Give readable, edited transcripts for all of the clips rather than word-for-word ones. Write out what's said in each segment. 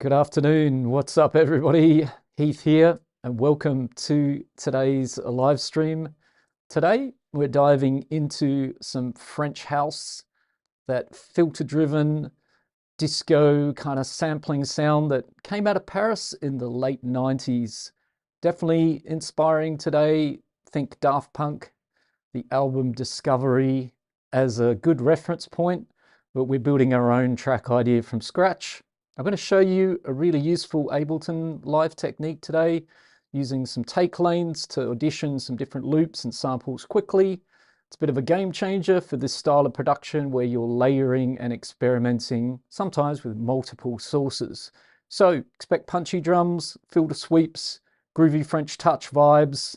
Good afternoon. What's up, everybody? Heath here, and welcome to today's live stream. Today, we're diving into some French house, that filter-driven disco kind of sampling sound that came out of Paris in the late 90s. Definitely inspiring today. Think Daft Punk, the album Discovery as a good reference point, but we're building our own track idea from scratch. I'm going to show you a really useful Ableton Live technique today, using some take lanes to audition some different loops and samples quickly. It's a bit of a game changer for this style of production where you're layering and experimenting, sometimes with multiple sources. So expect punchy drums, filter sweeps, groovy French touch vibes.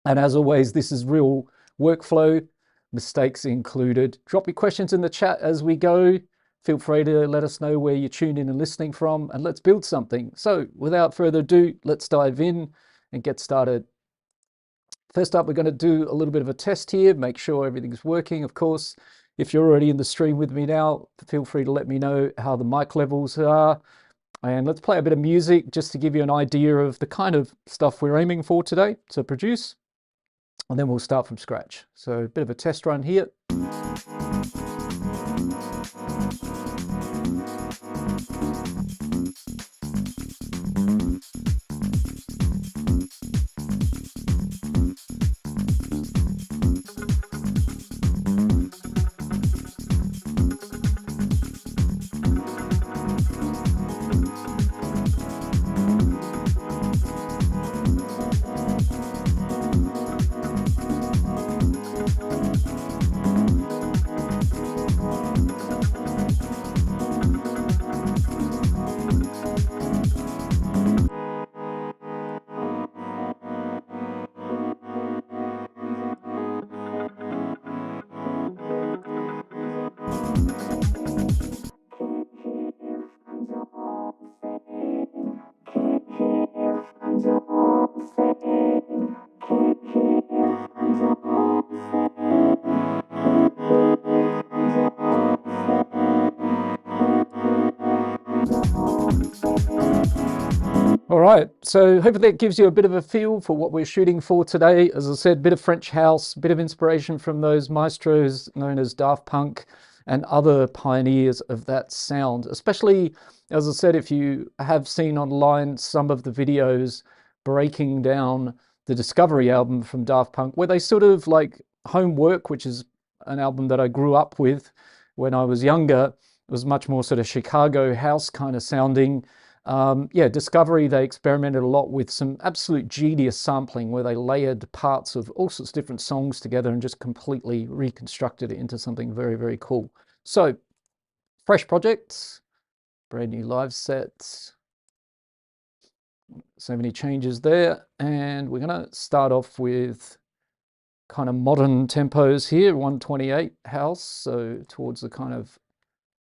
And as always, this is real workflow, mistakes included. Drop your questions in the chat as we go. Feel free to let us know where you're tuned in and listening from, and let's build something. So without further ado, let's dive in and get started. First up, we're going to do a little bit of a test here, make sure everything's working. Of course, if you're already in the stream with me now, feel free to let me know how the mic levels are. And let's play a bit of music just to give you an idea of the kind of stuff we're aiming for today to produce. And then we'll start from scratch. So a bit of a test run here. All right, so hopefully that gives you a bit of a feel for what we're shooting for today. As I said, a bit of French house, a bit of inspiration from those maestros known as Daft Punk and other pioneers of that sound. Especially, as I said, if you have seen online some of the videos breaking down the Discovery album from Daft Punk, where they sort of like Homework, which is an album that I grew up with when I was younger. It was much more sort of Chicago house kind of sounding. Yeah, Discovery, they experimented a lot with some absolute genius sampling where they layered parts of all sorts of different songs together and just completely reconstructed it into something very, very cool. So, fresh projects, brand new live sets. So many changes there. And we're going to start off with kind of modern tempos here, 128 house, so towards the kind of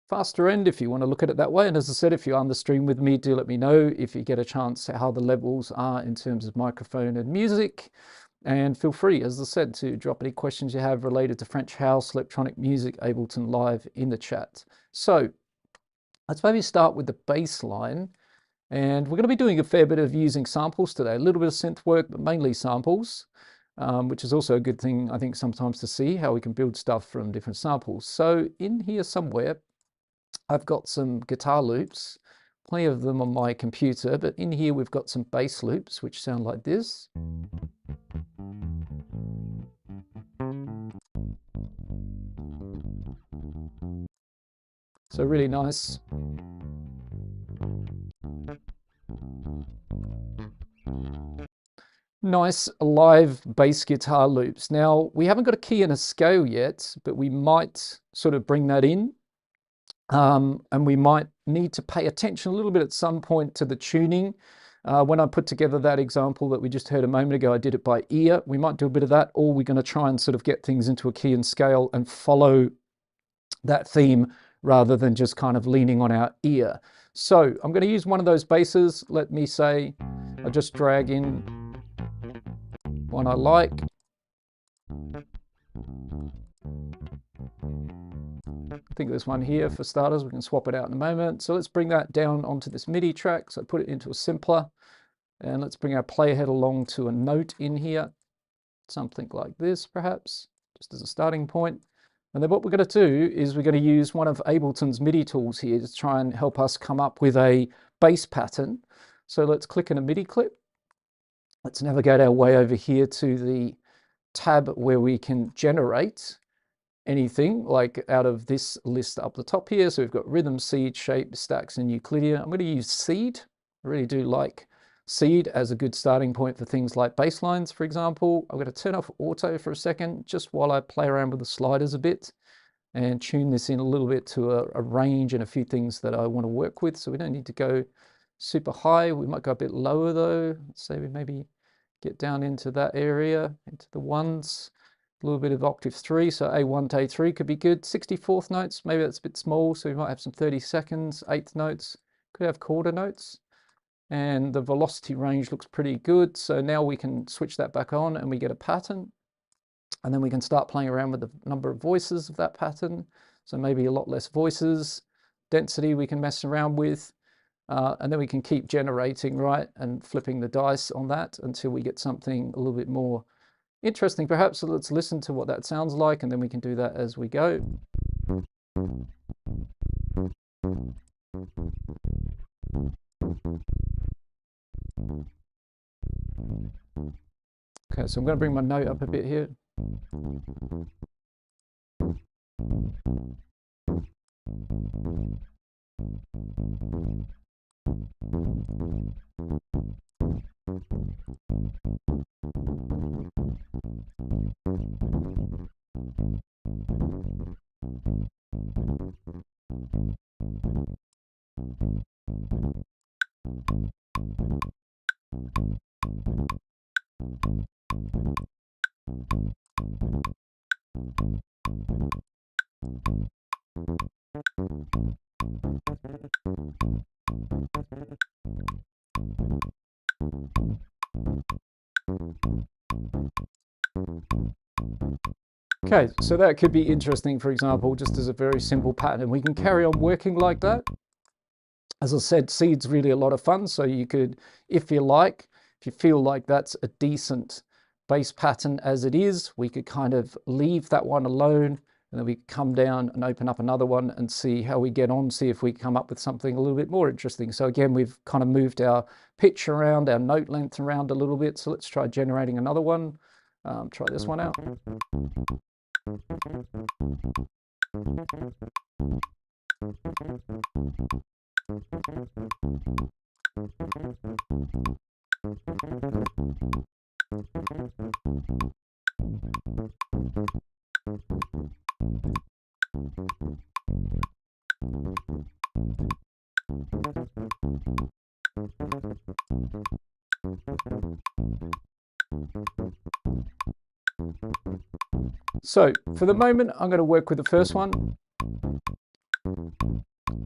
faster end if you want to look at it that way. And as I said, if you're on the stream with me, do let me know if you get a chance how the levels are in terms of microphone and music. And feel free, as I said, to drop any questions you have related to French house, electronic music, Ableton Live in the chat. So let's maybe start with the bass line. And we're going to be doing a fair bit of using samples today, a little bit of synth work, but mainly samples, which is also a good thing, I think, sometimes to see how we can build stuff from different samples. So in here somewhere, I've got some guitar loops, plenty of them on my computer, but in here we've got some bass loops which sound like this. So really nice. Nice live bass guitar loops. Now, we haven't got a key and a scale yet, but we might sort of bring that in. And we might need to pay attention a little bit at some point to the tuning. When I put together that example that we just heard a moment ago, I did it by ear. We might do a bit of that, or we're going to try and sort of get things into a key and scale and follow that theme rather than just kind of leaning on our ear. So I'm going to use one of those basses. Let me say, I'll just drag in one I like. I think this one here for starters, we can swap it out in a moment. So let's bring that down onto this MIDI track. So put it into a simpler, and let's bring our playhead along to a note in here. Something like this, perhaps, just as a starting point. And then what we're going to do is we're going to use one of Ableton's MIDI tools here to try and help us come up with a bass pattern. So let's click in a MIDI clip. Let's navigate our way over here to the tab where we can generate anything like out of this list up the top here. So we've got rhythm, seed, shape, stacks, and Euclidean. I'm going to use seed. I really do like seed as a good starting point for things like basslines, for example. I'm going to turn off auto for a second, just while I play around with the sliders a bit and tune this in a little bit to a range and a few things that I want to work with. So we don't need to go super high. We might go a bit lower though. Let's say we maybe get down into that area, into the ones. A little bit of octave 3, so A1 to A3 could be good. 64th notes, maybe that's a bit small, so we might have some 32nds, 8th notes, could have quarter notes. And the velocity range looks pretty good, so now we can switch that back on and we get a pattern. And then we can start playing around with the number of voices of that pattern. So maybe a lot less voices. Density we can mess around with. And then we can keep generating, right, and flipping the dice on that until we get something a little bit more interesting perhaps. So let's listen to what that sounds like, and then we can do that as we go. Okay, so I'm going to bring my note up a bit here. Okay, so that could be interesting, for example, just as a very simple pattern. We can carry on working like that. As I said, seed's really a lot of fun, so you could, if you like, if you feel like that's a decent bass pattern as it is, we could kind of leave that one alone, and then we come down and open up another one and see how we get on, see if we come up with something a little bit more interesting. So again, we've kind of moved our pitch around, our note length around a little bit. So let's try generating another one. Try this one out. So for the moment, I'm going to work with the first one.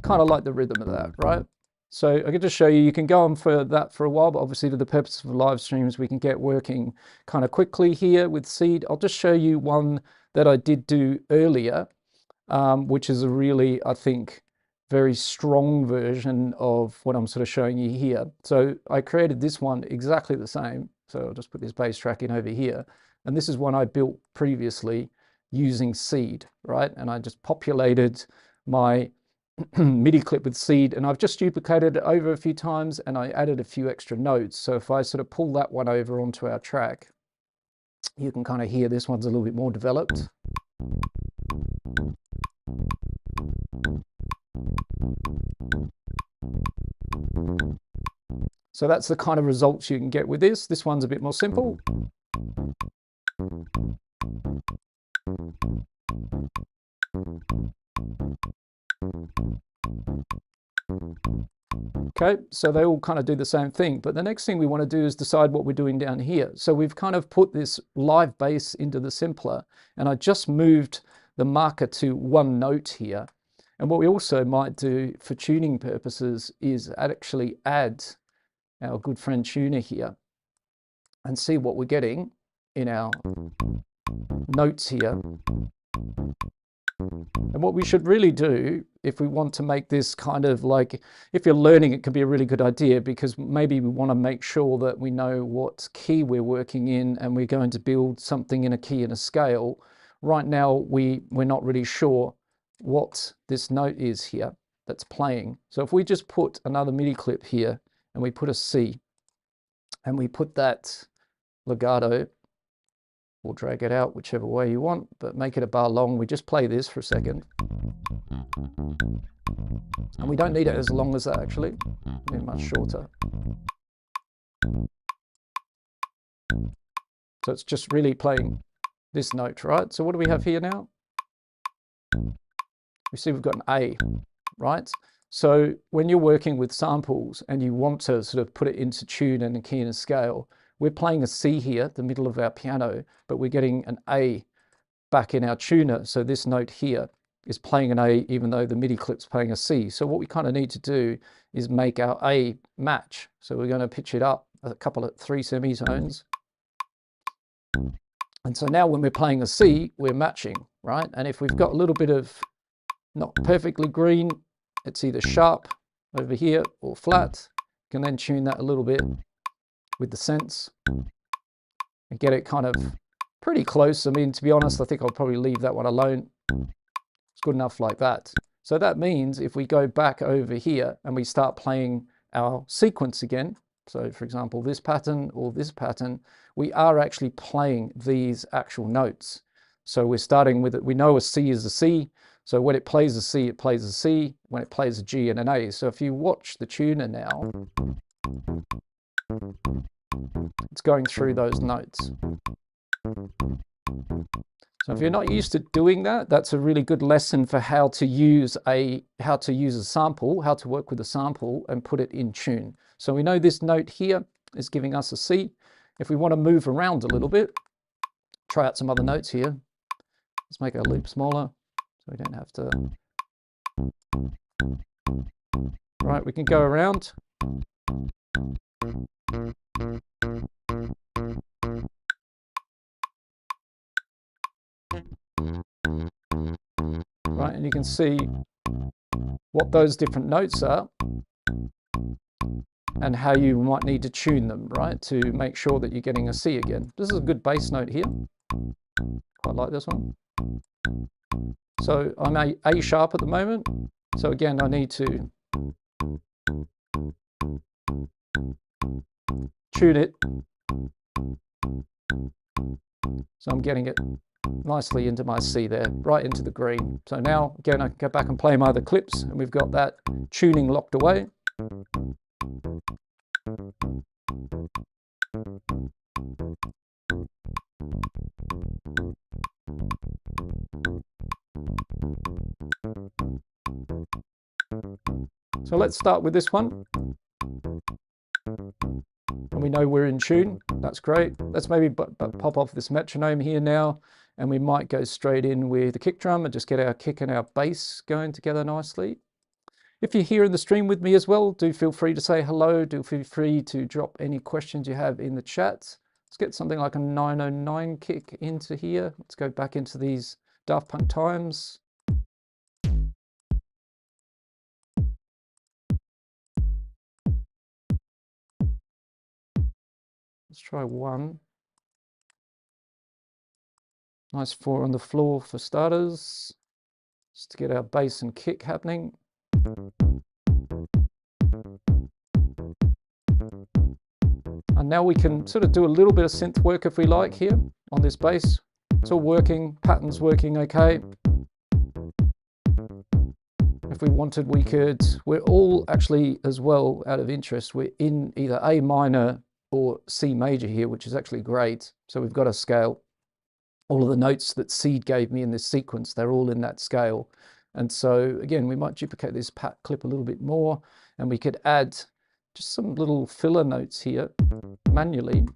Kind of like the rhythm of that, right? So I can just show you, you can go on for that for a while, but obviously for the purpose of live streams, we can get working kind of quickly here with seed. I'll just show you one that I did do earlier, which is a really, I think, very strong version of what I'm sort of showing you here. So I created this one exactly the same. So I'll just put this bass track in over here. And this is one I built previously using seed, right? And I just populated my MIDI clip with seed, and I've just duplicated it over a few times, and I added a few extra notes. So if I sort of pull that one over onto our track, you can kind of hear this one's a little bit more developed. So that's the kind of results you can get with this. This one's a bit more simple. Okay, so they all kind of do the same thing, but the next thing we want to do is decide what we're doing down here. So we've kind of put this live bass into the simpler, and I just moved the marker to one note here. And what we also might do for tuning purposes is actually add our good friend tuner here and see what we're getting in our notes here. And what we should really do, if we want to make this kind of like, if you're learning, it can be a really good idea, because maybe we want to make sure that we know what key we're working in and we're going to build something in a key and a scale. Right now, we're not really sure what this note is here that's playing. So if we just put another MIDI clip here and we put a C and we put that legato, we'll drag it out whichever way you want, but make it a bar long. We just play this for a second. And we don't need it as long as that, actually. We need it much shorter. So it's just really playing this note, right? So what do we have here now? We see we've got an A, right? So when you're working with samples and you want to sort of put it into tune and a key and a scale, we're playing a C here, the middle of our piano, but we're getting an A back in our tuner. So this note here is playing an A, even though the MIDI clip's playing a C. So what we kind of need to do is make our A match. So we're going to pitch it up a couple of 3 semitones. And so now when we're playing a C, we're matching, right? And if we've got a little bit of not perfectly green, it's either sharp over here or flat. You can then tune that a little bit with the sense and get it kind of pretty close. I mean, to be honest, I think I'll probably leave that one alone. It's good enough like that. So that means if we go back over here and we start playing our sequence again, so for example, this pattern or this pattern, we are actually playing these actual notes. So we're starting with it. We know a C is a C. So when it plays a C, it plays a C. When it plays a G and an A. So if you watch the tuner now, it's going through those notes. So if you're not used to doing that, that's a really good lesson for how to use a sample, how to work with a sample and put it in tune. So we know this note here is giving us a C. If we want to move around a little bit, try out some other notes here. Let's make our loop smaller so we don't have to. Right, we can go around. Right, and you can see what those different notes are and how you might need to tune them, right, to make sure that you're getting a C again. This is a good bass note here. Quite like this one. So I'm A sharp at the moment. So again, I need to tune it. So I'm getting it nicely into my C there, right into the green. So now, again, I can go back and play my other clips, and we've got that tuning locked away. So let's start with this one. And we know we're in tune. That's great. Let's maybe pop off this metronome here now, and we might go straight in with the kick drum and just get our kick and our bass going together nicely. If you're here in the stream with me as well, do feel free to say hello. Do feel free to drop any questions you have in the chat. Let's get something like a 909 kick into here. Let's go back into these Daft Punk times. Let's try 1. Nice 4 on the floor for starters, just to get our bass and kick happening. And now we can sort of do a little bit of synth work if we like here on this bass. It's all working, pattern's working okay. If we wanted, we could, we're all actually as well, out of interest, we're in either A minor or C major here, which is actually great. So we've got a scale. All of the notes that Seed gave me in this sequence, they're all in that scale. And so again, we might duplicate this clip a little bit more, and we could add just some little filler notes here manually.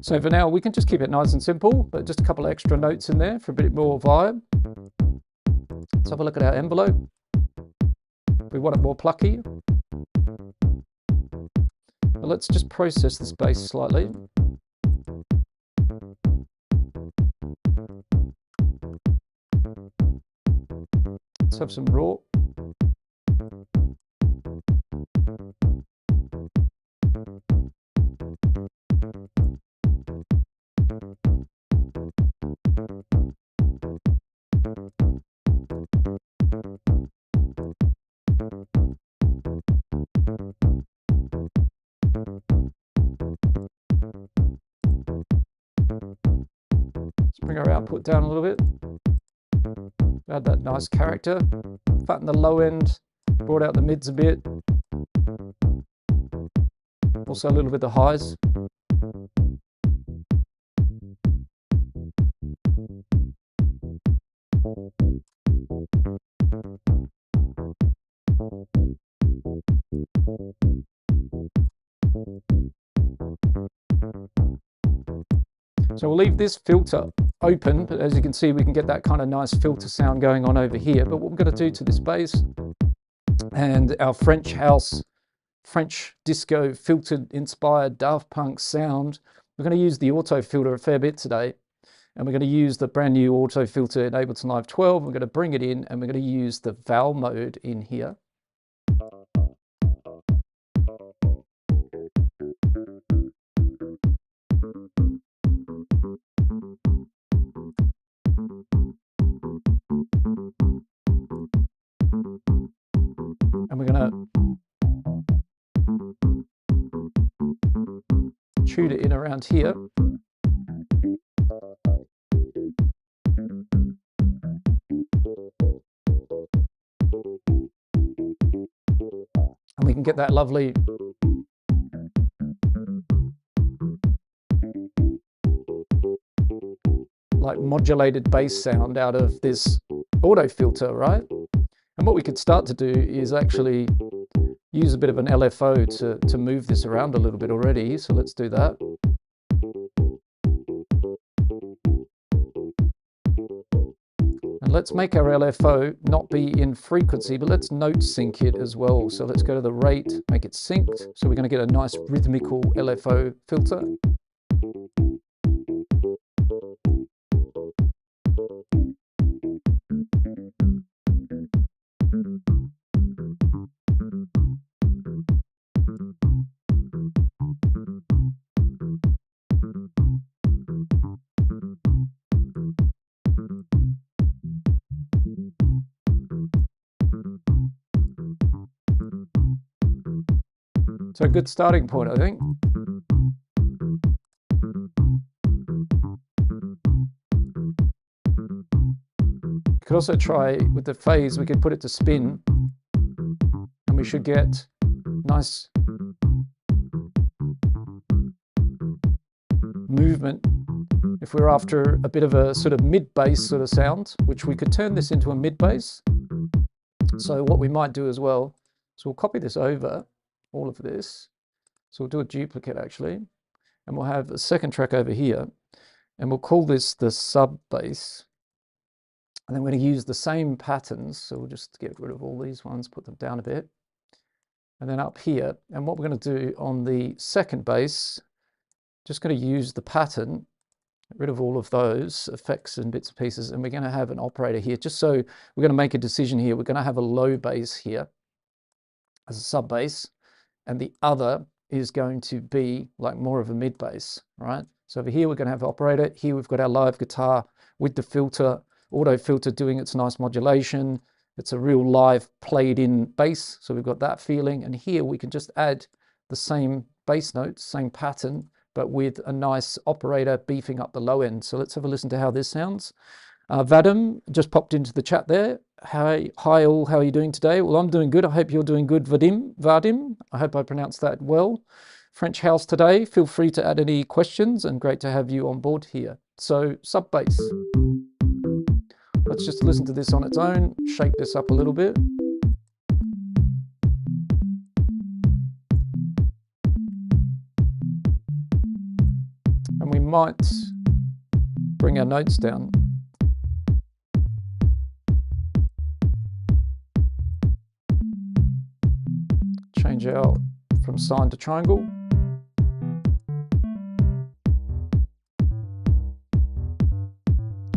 So for now, we can just keep it nice and simple, but just a couple of extra notes in there for a bit more vibe. Let's have a look at our envelope. We want it more plucky. But let's just process this bass slightly. Let's have some raw. Let's bring our output down a little bit. Add that nice character. Fatten the low end, brought out the mids a bit. Also a little bit of the highs. So we'll leave this filter open, but as you can see, we can get that kind of nice filter sound going on over here. But what we're going to do to this bass and our French house, French disco filtered inspired Daft Punk sound, we're going to use the auto filter a fair bit today. And we're going to use the brand new auto filter in Ableton Live 12. We're going to bring it in and we're going to use the vowel mode in here. And we're going to tune it in around here. And we can get that lovely like modulated bass sound out of this auto filter, right? And what we could start to do is actually use a bit of an LFO to move this around a little bit already. So let's do that. And let's make our LFO not be in frequency, but let's note sync it as well. So let's go to the rate, make it synced. So we're going to get a nice rhythmical LFO filter. So a good starting point, I think. You could also try with the phase, we could put it to spin and we should get nice movement if we're after a bit of a sort of mid-bass sort of sound, which we could turn this into a mid-bass. So what we might do as well, so we'll copy this over, all of this. So we'll do a duplicate actually, and we'll have a second track over here, and we'll call this the sub bass. And then we're going to use the same patterns. So we'll just get rid of all these ones, put them down a bit. And then up here, and what we're going to do on the second bass, just going to use the pattern, get rid of all of those effects and bits and pieces, and we're going to have an operator here. Just so we're going to make a decision here. We're going to have a low bass here as a sub bass, and the other is going to be like more of a mid bass, right? So over here we're going to have operator. Here we've got our live guitar with the filter, auto filter doing its nice modulation. It's a real live played in bass, so we've got that feeling. And here we can just add the same bass notes, same pattern, but with a nice operator beefing up the low end. So let's have a listen to how this sounds. Vadim just popped into the chat there. Hi all, how are you doing today? Well, I'm doing good. I hope you're doing good, Vadim. I hope I pronounced that well. French house today. Feel free to add any questions, and great to have you on board here. So sub bass. Let's just listen to this on its own, shake this up a little bit. And we might bring our notes down. Change out from sine to triangle.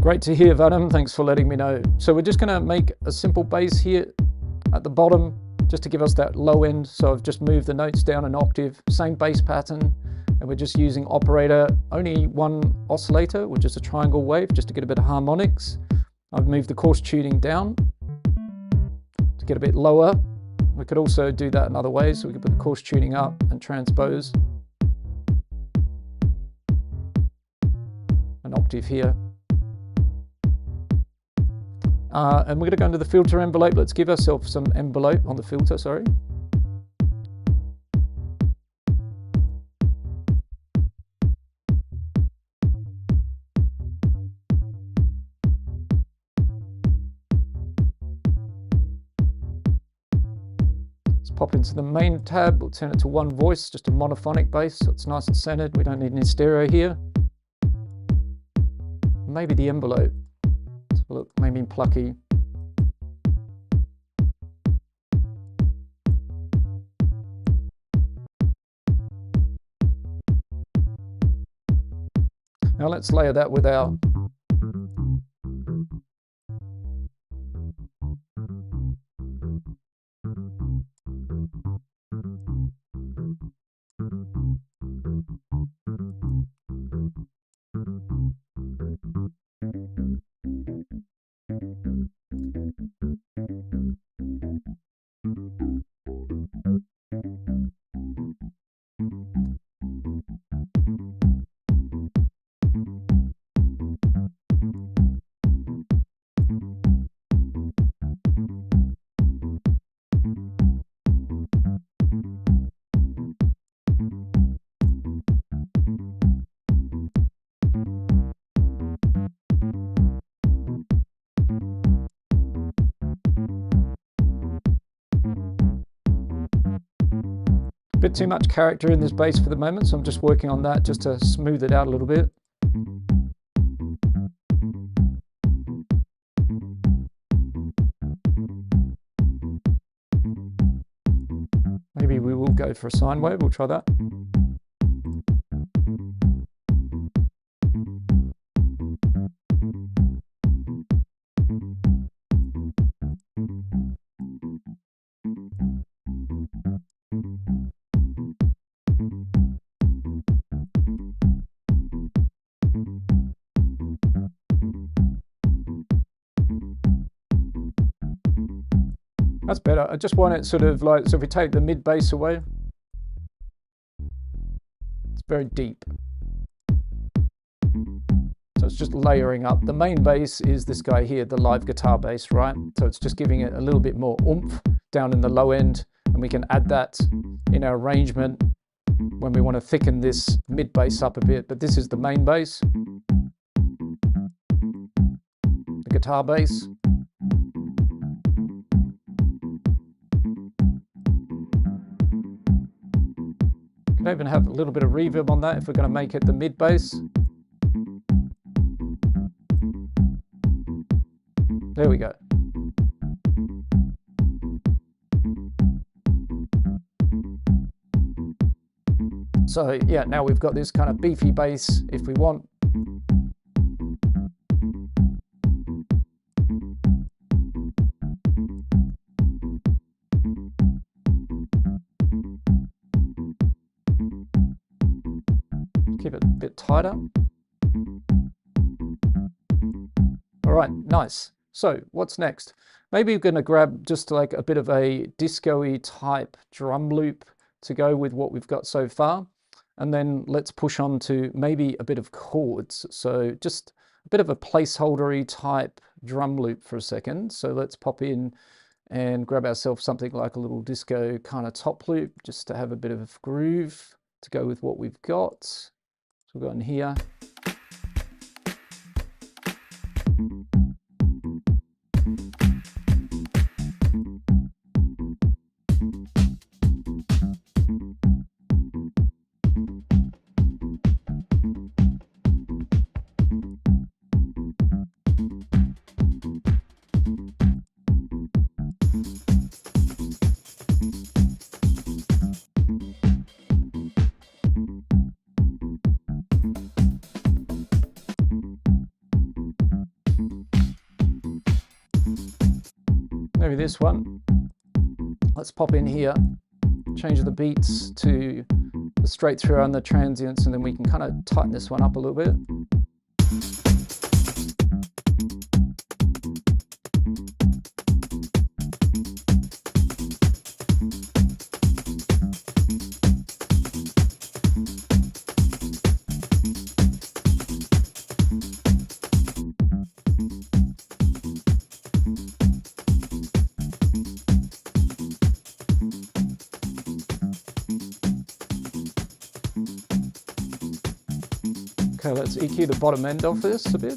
Great to hear, Vadim. Thanks for letting me know. So we're just going to make a simple bass here at the bottom, just to give us that low end. So I've just moved the notes down an octave, same bass pattern, and we're just using operator, only one oscillator, which is a triangle wave, just to get a bit of harmonics. I've moved the coarse tuning down to get a bit lower. We could also do that another way, so we could put the coarse tuning up and transpose an octave here. And we're going to go into the filter envelope. Let's give ourselves some envelope on the filter, sorry. Let's pop into the main tab. We'll turn it to one voice, just a monophonic bass, so it's nice and centered. We don't need any stereo here. Maybe the envelope. Look, maybe plucky. Now let's layer that with our bit too much character in this bass for the moment, so I'm just working on that just to smooth it out a little bit. Maybe we will go for a sine wave, we'll try that. That's better. I just want it sort of like, so if we take the mid bass away, it's very deep. So it's just layering up. The main bass is this guy here, the live guitar bass, right? So it's just giving it a little bit more oomph down in the low end, and we can add that in our arrangement when we want to thicken this mid bass up a bit. But this is the main bass, the guitar bass. Can even have a little bit of reverb on that if we're going to make it the mid bass. There we go. So yeah, now we've got this kind of beefy bass if we want. Keep it a bit tighter. All right, nice. So what's next? Maybe we're going to grab just like a bit of a disco-y type drum loop to go with what we've got so far. And then let's push on to maybe a bit of chords. So just a bit of a placeholder-y type drum loop for a second. So let's pop in and grab ourselves something like a little disco kind of top loop, just to have a bit of groove to go with what we've got. So we've got in here. me this one. Let's pop in here, change the beats to the straight through and the transients, and then we can kind of tighten this one up a little bit. Okay, let's EQ the bottom end of this a bit.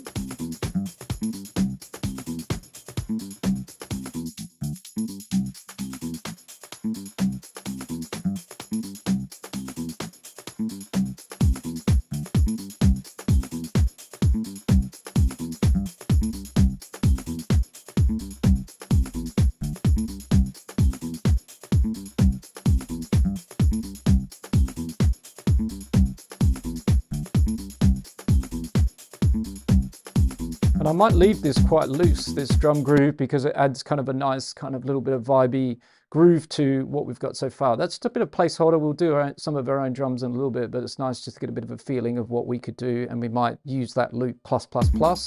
And I might leave this quite loose, this drum groove, because it adds kind of a nice kind of little bit of vibey groove to what we've got so far. That's just a bit of placeholder. We'll do some of our own drums in a little bit, but it's nice just to get a bit of a feeling of what we could do, and we might use that loop plus plus plus.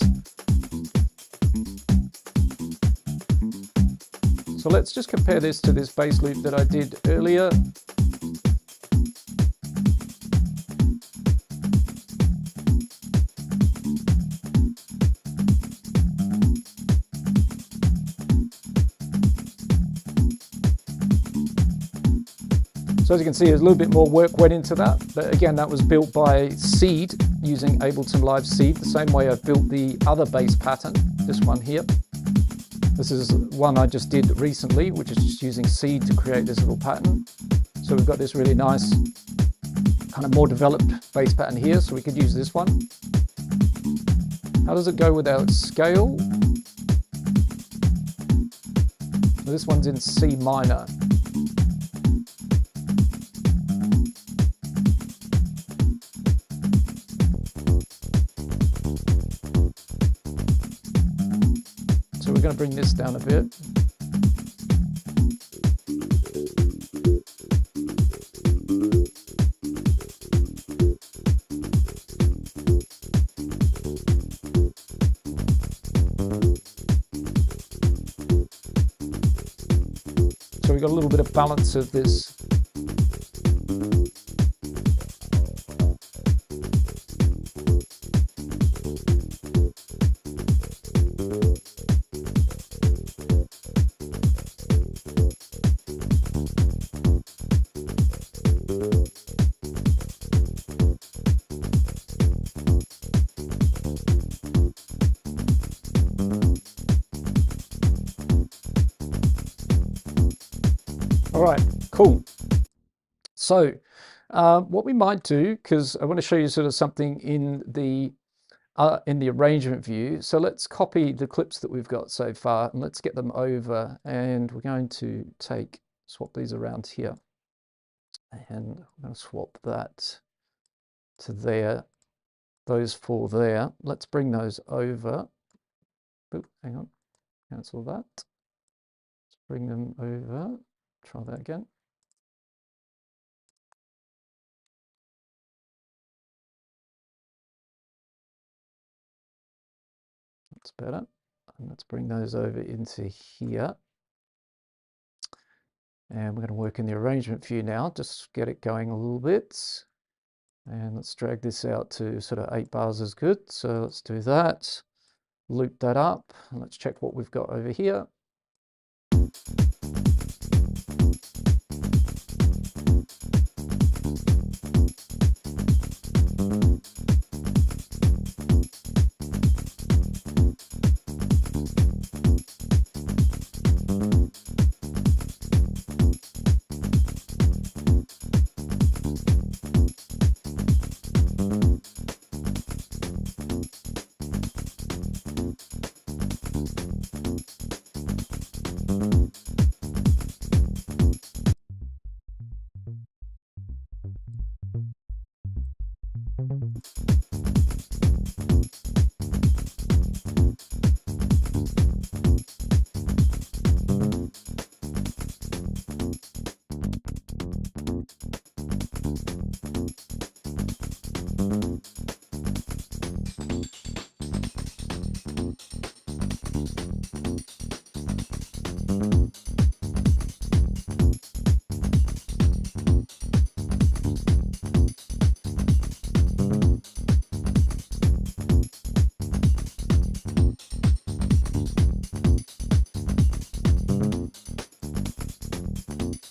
So let's just compare this to this bass loop that I did earlier. So as you can see, there's a little bit more work went into that, but again, that was built by Seed using Ableton Live Seed, the same way I've built the other bass pattern, this one here. This is one I just did recently, which is just using Seed to create this little pattern. So we've got this really nice, kind of more developed bass pattern here, so we could use this one. How does it go with our scale? So this one's in C minor. So we're going to bring this down a bit. So we've got a little bit of balance of this. All right, cool. So what we might do, because I want to show you sort of something in the arrangement view. So let's copy the clips that we've got so far and let's get them over, and we're going to swap these around here, and I'm going to swap that to there, those four there. Let's bring those over. Oop, hang on, cancel that. Let's bring them over. Try that again. That's better. And let's bring those over into here. And we're going to work in the arrangement view now, just get it going a little bit. And let's drag this out to sort of 8 bars is good. So let's do that. Loop that up. And let's check what we've got over here.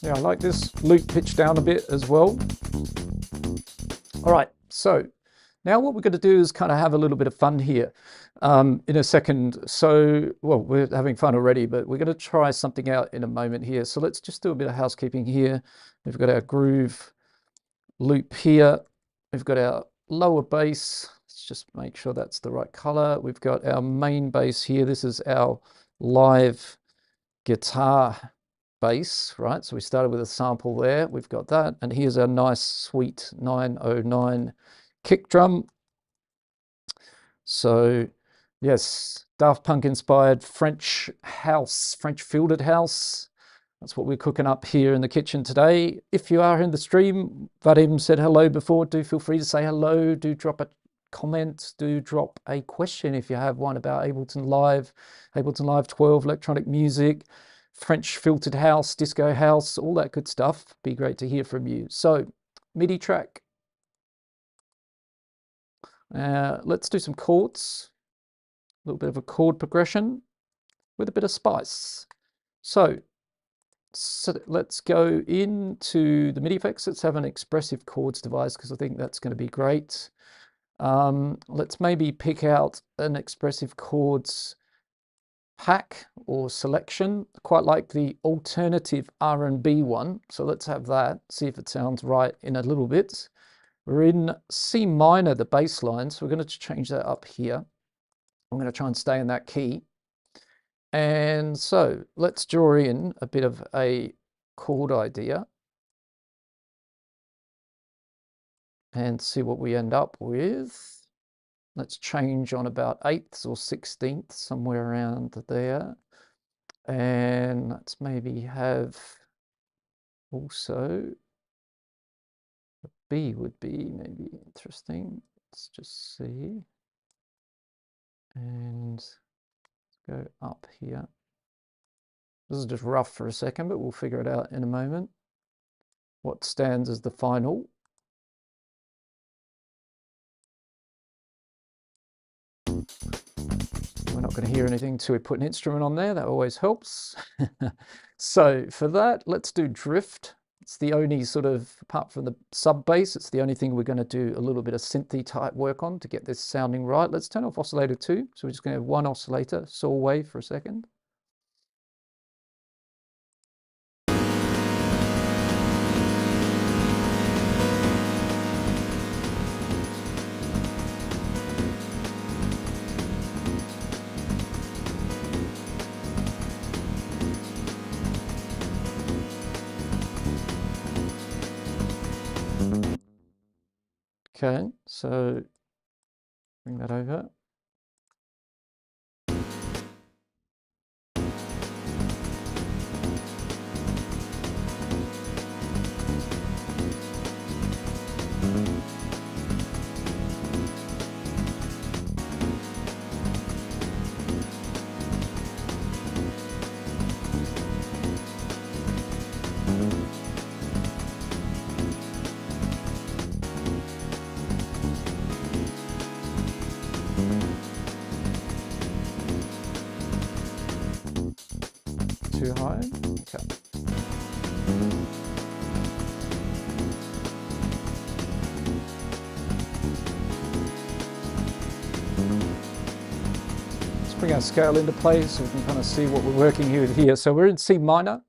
Yeah, I like this loop pitch down a bit as well. All right, so now what we're going to do is kind of have a little bit of fun here in a second. So, well, we're having fun already, but we're going to try something out in a moment here. So let's just do a bit of housekeeping here. We've got our groove loop here. We've got our lower bass. Let's just make sure that's the right color. We've got our main bass here. This is our live guitar bass, right? So we started with a sample there. We've got that. And here's our nice sweet 909 kick drum. So yes, Daft Punk inspired French house, French fielded house. That's what we're cooking up here in the kitchen today. If you are in the stream, Vadim said hello before. Do feel free to say hello. Do drop a comment. Do drop a question if you have one about Ableton Live 12, electronic music, French filtered house, disco house, all that good stuff. Be great to hear from you. So, MIDI track. Let's do some chords. A little bit of a chord progression with a bit of spice. So let's go into the MIDI effects. Let's have an expressive chords device because I think that's going to be great. Let's maybe pick out an expressive chords pack or selection. Quite like the alternative R&B one. So let's have that, see if it sounds right in a little bit. We're in C minor, the bass line, so we're going to change that up here. I'm going to try and stay in that key. And so let's draw in a bit of a chord idea and see what we end up with. Let's change on about eighths or sixteenths, somewhere around there. And let's maybe have also a B would be maybe interesting. Let's just see. And go up here. This is just rough for a second, but we'll figure it out in a moment. What stands as the final? We're not going to hear anything until we put an instrument on there. That always helps. So for that, let's do drift. It's the only sort of, apart from the sub bass, it's the only thing we're going to do a little bit of synthy type work on to get this sounding right. Let's turn off oscillator 2. So we're just going to have one oscillator, saw wave for a second. Okay, so bring that over. Too high? Okay. Let's bring our scale into play so we can kind of see what we're working with here. So we're in C minor,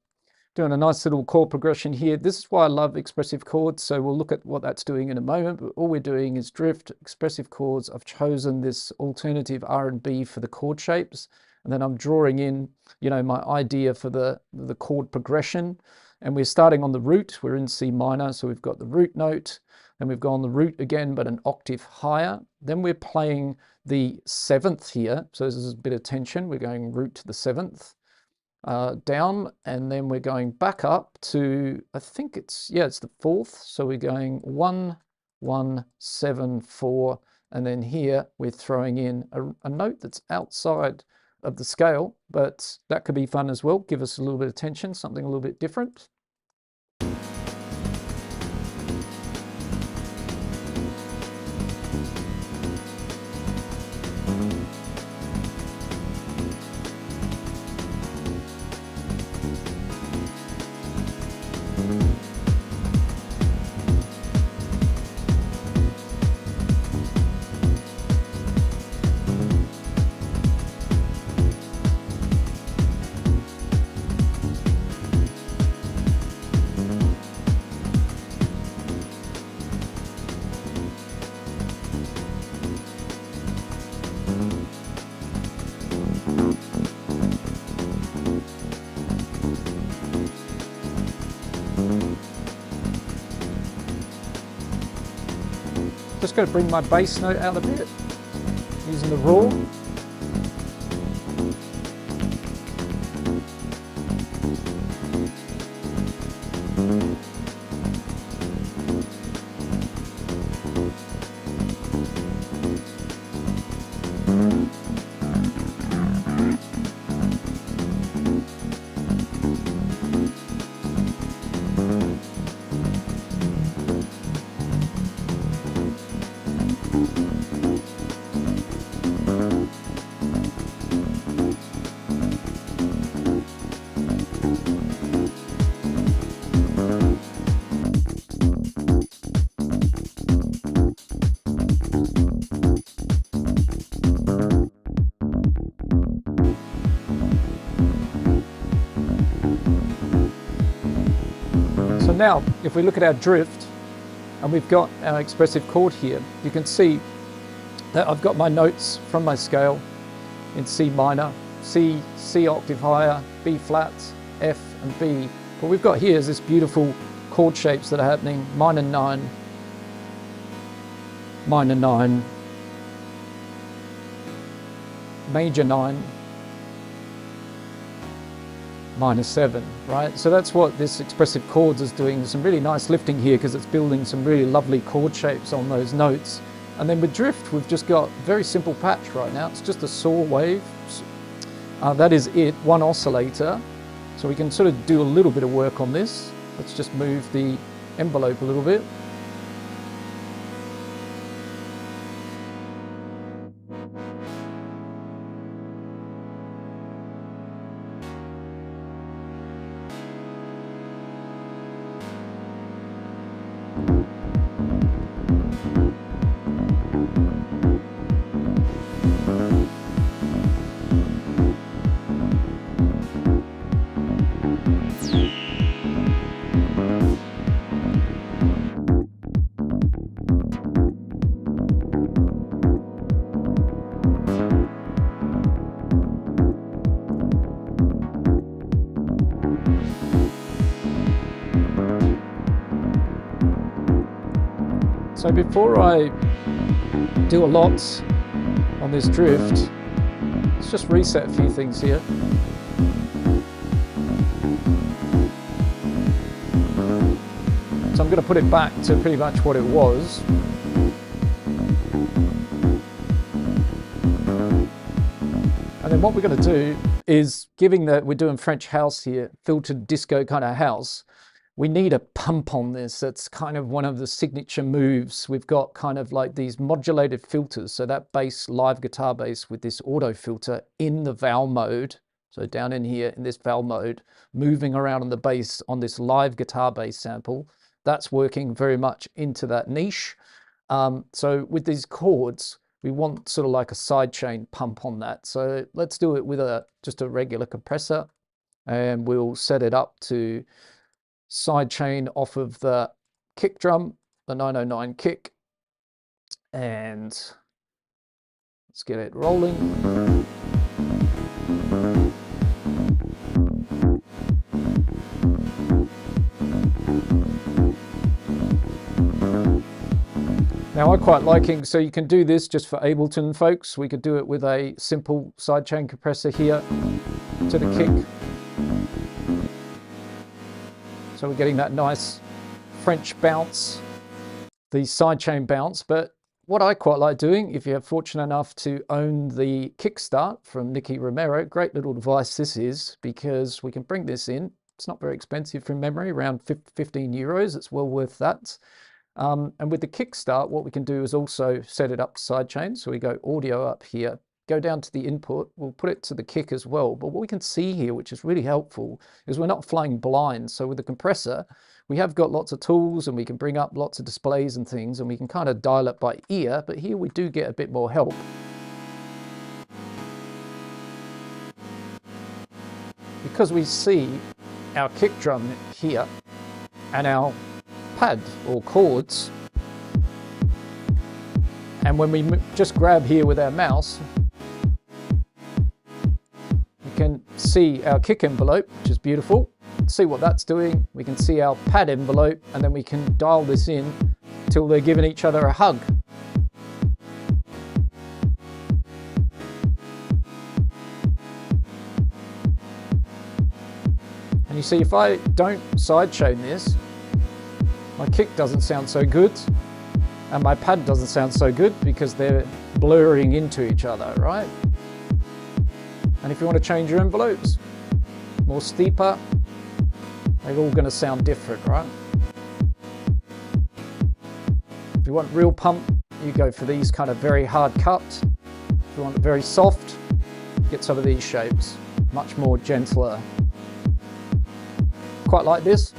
doing a nice little chord progression here. This is why I love expressive chords. So we'll look at what that's doing in a moment, but all we're doing is drift, expressive chords. I've chosen this alternative R&B for the chord shapes. And then I'm drawing in, you know, my idea for the chord progression. And we're starting on the root. We're in C minor, so we've got the root note. Then we've gone the root again, but an octave higher. Then we're playing the seventh here. So this is a bit of tension. We're going root to the seventh, down, and then we're going back up to, I think it's, yeah, it's the fourth. So we're going 1, 1, 7, 4, and then here we're throwing in a note that's outside of the scale, but that could be fun as well. Give us a little bit of tension, something a little bit different. Just got to bring my bass note out a bit using the raw. So now, if we look at our drift, and we've got our expressive chord here, you can see that I've got my notes from my scale in C minor, C, C octave higher, B flat, F and B. What we've got here is this beautiful chord shapes that are happening: minor 9, minor 9, major 9, minor 7, right? So that's what this expressive chords is doing. There's some really nice lifting here because it's building some really lovely chord shapes on those notes. And then with drift, we've just got a very simple patch right now. It's just a saw wave. That is it, one oscillator. So we can sort of do a little bit of work on this. Let's just move the envelope a little bit. So before I do a lot on this drift, let's just reset a few things here. So I'm going to put it back to pretty much what it was. And then what we're going to do is, given that we're doing French house here, filtered disco kind of house, we need a pump on this. That's kind of one of the signature moves. We've got kind of like these modulated filters. So that bass, live guitar bass with this auto filter in the vowel mode. So down in here in this vowel mode, moving around on the bass on this live guitar bass sample, that's working very much into that niche. So with these chords, we want sort of like a sidechain pump on that. So let's do it with just a regular compressor, and we'll set it up to sidechain off of the kick drum, the 909 kick, and let's get it rolling. Now I quite liking, so you can do this just for Ableton folks. We could do it with a simple sidechain compressor here to the kick. So we're getting that nice French bounce the sidechain bounce. But what I quite like doing, if you're fortunate enough to own the Kickstart from Nicky Romero, great little device this is, because we can bring this in. It's not very expensive from memory, around 15 euros. It's well worth that. And with the Kickstart, what we can do is also set it up to sidechain. So we go audio up here, go down to the input, we'll put it to the kick as well. But what we can see here, which is really helpful, is we're not flying blind. So with the compressor, we have got lots of tools and we can bring up lots of displays and things, and we can kind of dial it by ear, but here we do get a bit more help. Because we see our kick drum here and our pad or chords, and when we just grab here with our mouse, you can see our kick envelope, which is beautiful. See what that's doing. We can see our pad envelope, and then we can dial this in till they're giving each other a hug. And you see, if I don't sidechain this, my kick doesn't sound so good, and my pad doesn't sound so good because they're blurring into each other, right? And if you want to change your envelopes, more steeper, they're all going to sound different, right? If you want real pump, you go for these kind of very hard cuts. If you want it very soft, get some of these shapes, much more gentler. Quite like this.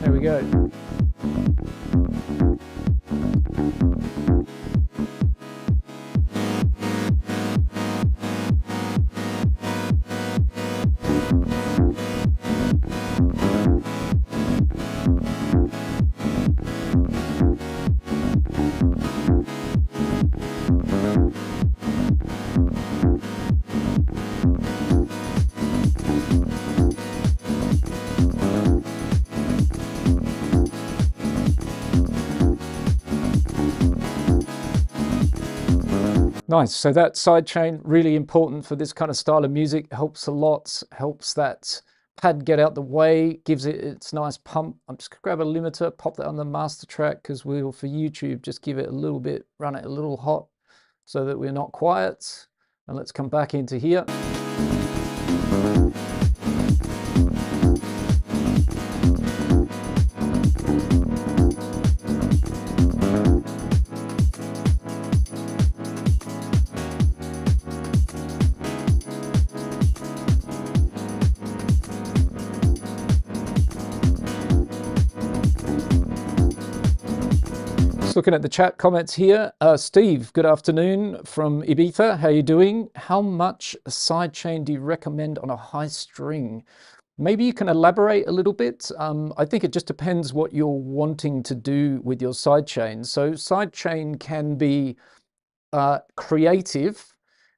There we go. Nice. So that sidechain, really important for this kind of style of music, helps a lot, helps that pad get out the way, gives it its nice pump. I'm just gonna grab a limiter, pop that on the master track, because we'll, for YouTube, just give it a little bit, run it a little hot so that we're not quiet. And let's come back into here. Looking at the chat comments here, Steve, good afternoon from Ibiza. How are you doing? How much sidechain do you recommend on a high string? Maybe you can elaborate a little bit. I think it just depends what you're wanting to do with your sidechain. So sidechain can be creative,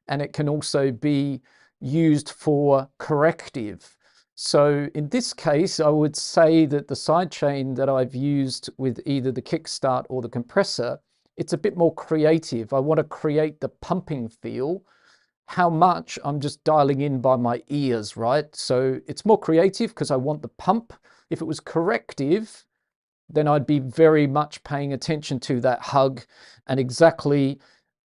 and it can also be used for corrective. So in this case, I would say that the sidechain that I've used with either the Kickstart or the compressor, it's a bit more creative. I want to create the pumping feel. How much, I'm just dialing in by my ears, right? So it's more creative because I want the pump. If it was corrective, then I'd be very much paying attention to that hug and exactly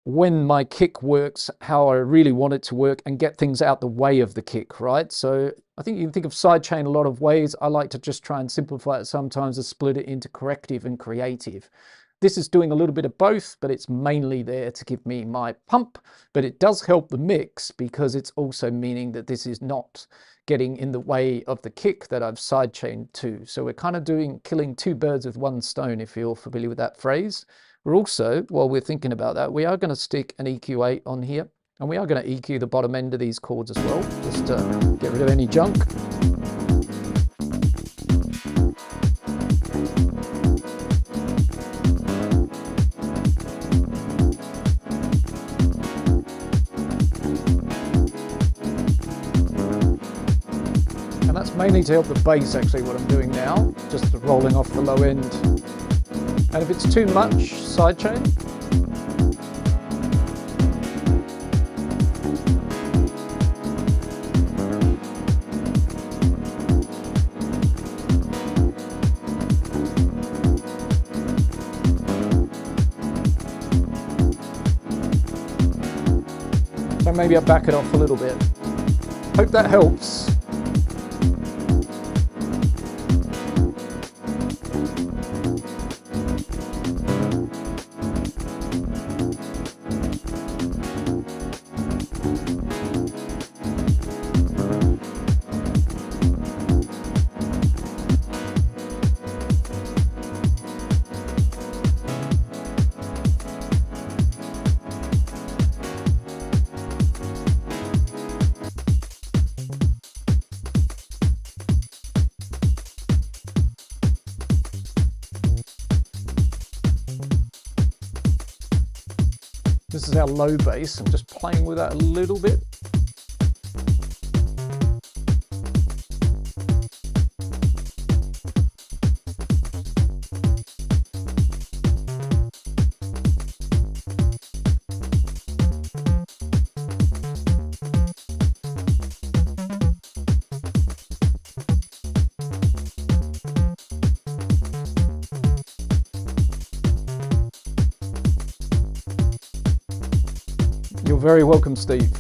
when my kick works, how I really want it to work, and get things out the way of the kick, right? So I think you can think of sidechain a lot of ways. I like to just try and simplify it sometimes and split it into corrective and creative. This is doing a little bit of both, but it's mainly there to give me my pump, but it does help the mix because it's also meaning that this is not getting in the way of the kick that I've sidechained to. So we're kind of killing two birds with one stone, if you're familiar with that phrase. We're also, while we're thinking about that, we are going to stick an EQ8 on here, and we are going to EQ the bottom end of these chords as well, just to get rid of any junk. mainly to help the bass, actually, what I'm doing now, just rolling off the low end. And if it's too much, sidechain. So maybe I'll back it off a little bit. Hope that helps. This is our low bass. I'm just playing with that a little bit. You're very welcome, Steve.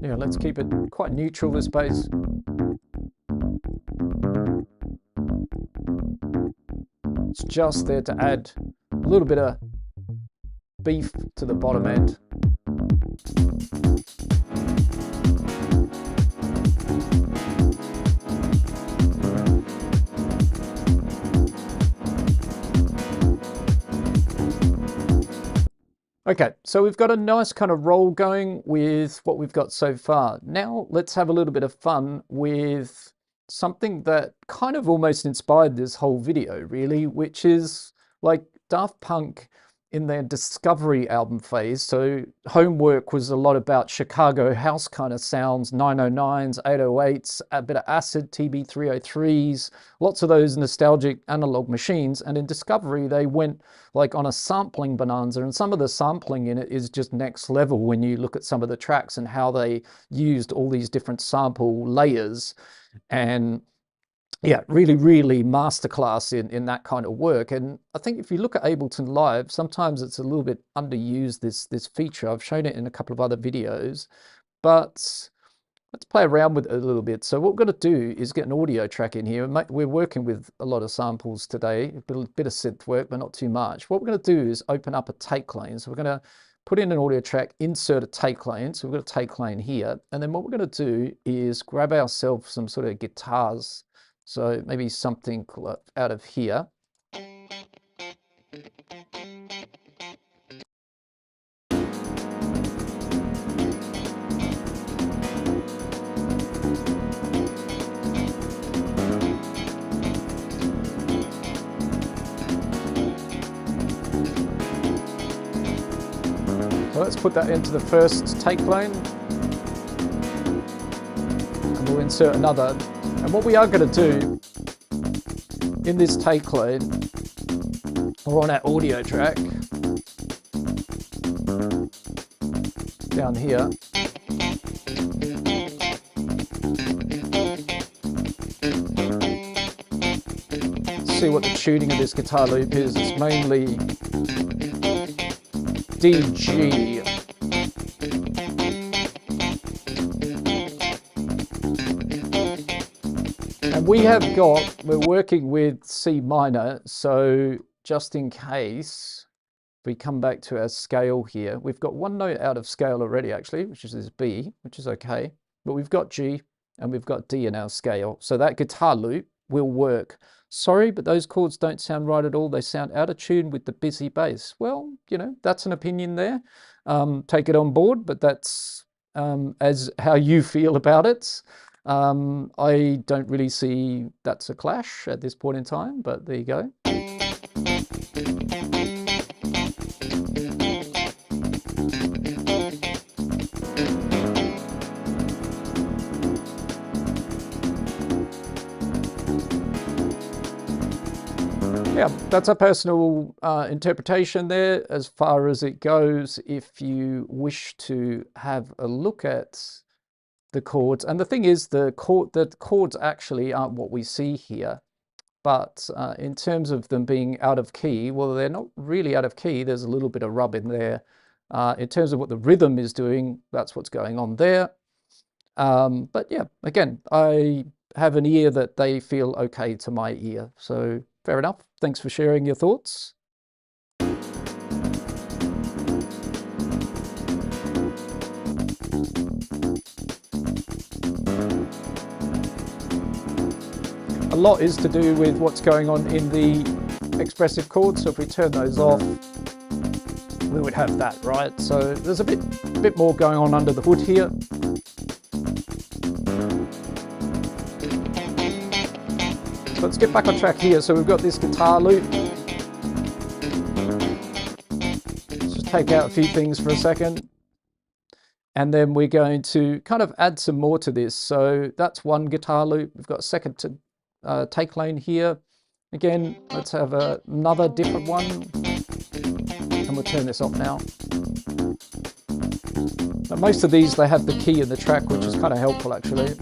Yeah, let's keep it quite neutral, this bass. It's just there to add a little bit of beef to the bottom end. Okay, so we've got a nice kind of roll going with what we've got so far. Now let's have a little bit of fun with something that kind of almost inspired this whole video, really, which is like Daft Punk in their Discovery album phase. So Homework was a lot about Chicago house kind of sounds, 909s, 808s, a bit of acid, TB303s, lots of those nostalgic analog machines. And in Discovery, they went like on a sampling bonanza, and some of the sampling in it is just next level when you look at some of the tracks and how they used all these different sample layers. And yeah, really masterclass in that kind of work. And I think if you look at Ableton Live, sometimes it's a little bit underused, this feature. I've shown it in a couple of other videos, but let's play around with it a little bit. So what we're going to do is get an audio track in here. We're working with a lot of samples today, a bit of synth work, but not too much. What we're going to do is open up a take lane. So we're going to put in an audio track, insert a take lane. So we've got a take lane here. And then what we're going to do is grab ourselves some sort of guitars. So maybe something out of here. So let's put that into the first take lane. And we'll insert another. And what we are going to do in this take lane, or on our audio track, down here, see what the tuning of this guitar loop is. It's mainly DG. And we're working with C minor, so just in case we come back to our scale here, we've got one note out of scale already actually, which is this B, which is okay, but we've got G and we've got D in our scale, so that guitar loop will work. Sorry, but those chords don't sound right at all. They sound out of tune with the busy bass. Well, you know, that's an opinion there. Take it on board, but that's as how you feel about it. I don't really see that's a clash at this point in time, but there you go. Yeah, that's a personal interpretation there as far as it goes. If you wish to have a look at the chords, and the thing is, the chords actually aren't what we see here, but in terms of them being out of key, well, they're not really out of key. There's a little bit of rub in there. In terms of what the rhythm is doing, that's what's going on there. But yeah, again, I have an ear that they feel okay to my ear. So fair enough. Thanks for sharing your thoughts. A lot is to do with what's going on in the expressive chords. So if we turn those off, we would have that, right? So there's a bit more going on under the hood here. So let's get back on track here. So we've got this guitar loop. Let's just take out a few things for a second. And then we're going to kind of add some more to this. So that's one guitar loop. We've got a second take lane here. Again, let's have another different one. And we'll turn this off now. Now, most of these, they have the key in the track, which is kind of helpful actually.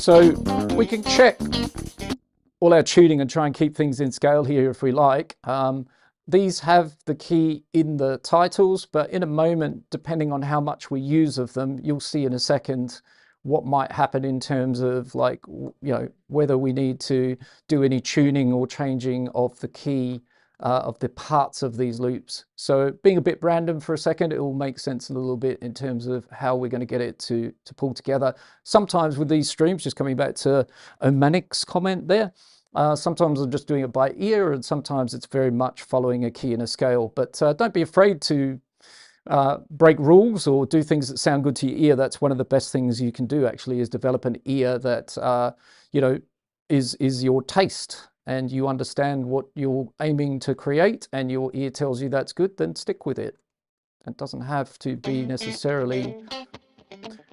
So we can check all our tuning and try and keep things in scale here if we like. These have the key in the titles, but in a moment, depending on how much we use of them, you'll see in a second what might happen in terms of, like, you know, whether we need to do any tuning or changing of the key of the parts of these loops. So being a bit random for a second, it will make sense a little bit in terms of how we're going to get it to pull together. Sometimes with these streams, just coming back to Omanic's comment there, sometimes I'm just doing it by ear, and sometimes it's very much following a key and a scale. But don't be afraid to break rules or do things that sound good to your ear. That's one of the best things you can do actually, is develop an ear that you know, is your taste, and you understand what you're aiming to create, and your ear tells you that's good, then stick with it. It doesn't have to be necessarily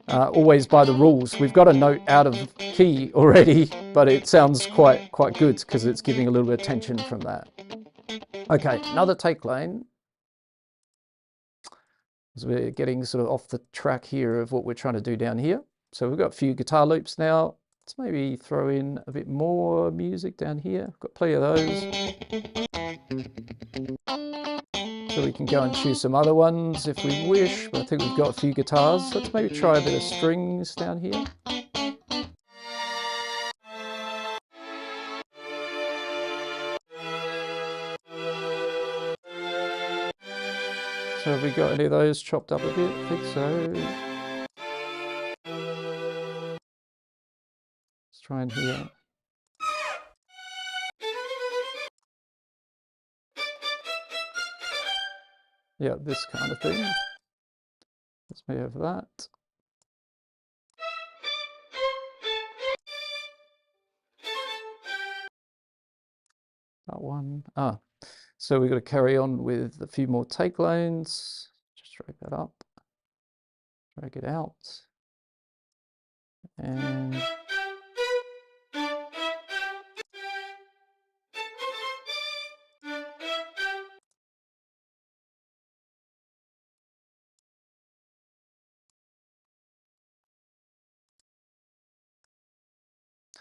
always by the rules. We've got a note out of key already, but it sounds quite good because it's giving a little bit of tension from that. Okay, another take lane. As we're getting sort of off the track here of what we're trying to do down here. So we've got a few guitar loops now. Let's maybe throw in a bit more music down here. I've got plenty of those. So we can go and choose some other ones if we wish, but I think we've got a few guitars. Let's maybe try a bit of strings down here. So have we got any of those chopped up a bit? I think so. Let's try and hear. Yeah, this kind of thing. Let's maybe have that. That one. So we've got to carry on with a few more take lanes. Just drag that up. Drag it out. And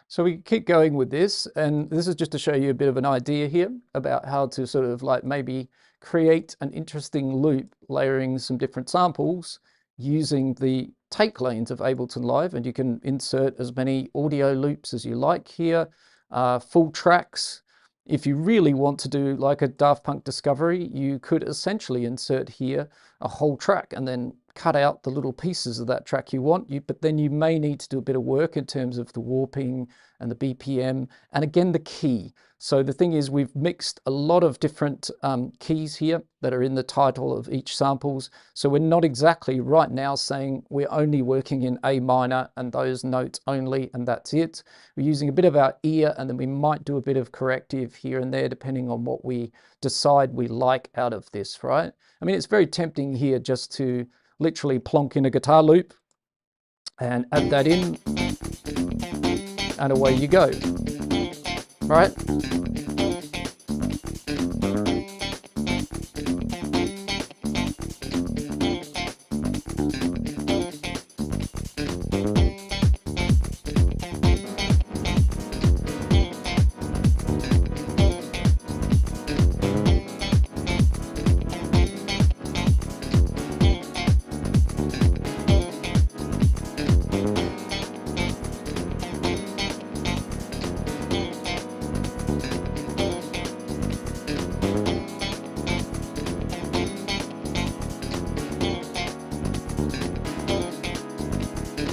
so we keep going with this, and this is just to show you a bit of an idea here about how to sort of like maybe create an interesting loop, layering some different samples using the take lanes of Ableton Live. And you can insert as many audio loops as you like here, full tracks. if you really want to do like a Daft Punk discovery, you could essentially insert here a whole track and then cut out the little pieces of that track you want. But then you may need to do a bit of work in terms of the warping and the BPM, and again, the key. So the thing is, we've mixed a lot of different keys here that are in the title of each samples. So we're not exactly right now saying we're only working in A minor and those notes only, and that's it. We're using a bit of our ear, and then we might do a bit of corrective here and there, depending on what we decide we like out of this, right? I mean, it's very tempting here just to literally plonk in a guitar loop and add that in, and away you go, right?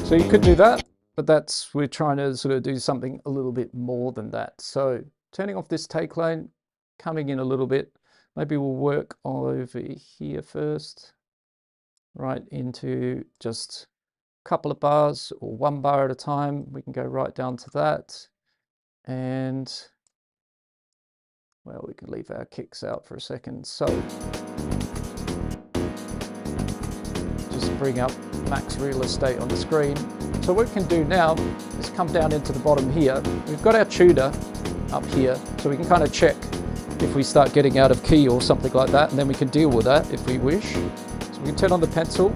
So you could do that, but we're trying to sort of do something a little bit more than that. So turning off this take lane, coming in a little bit, maybe we'll work over here first, right into just a couple of bars or one bar at a time. We can go right down to that. And well, we can leave our kicks out for a second. So just bring up max real estate on the screen. So what we can do now is come down into the bottom here. We've got our tuner up here, so we can kind of check if we start getting out of key or something like that, and then we can deal with that if we wish. So we can turn on the pencil.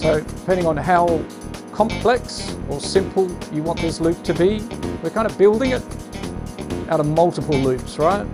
So depending on how complex or simple you want this loop to be, we're kind of building it out of multiple loops, right?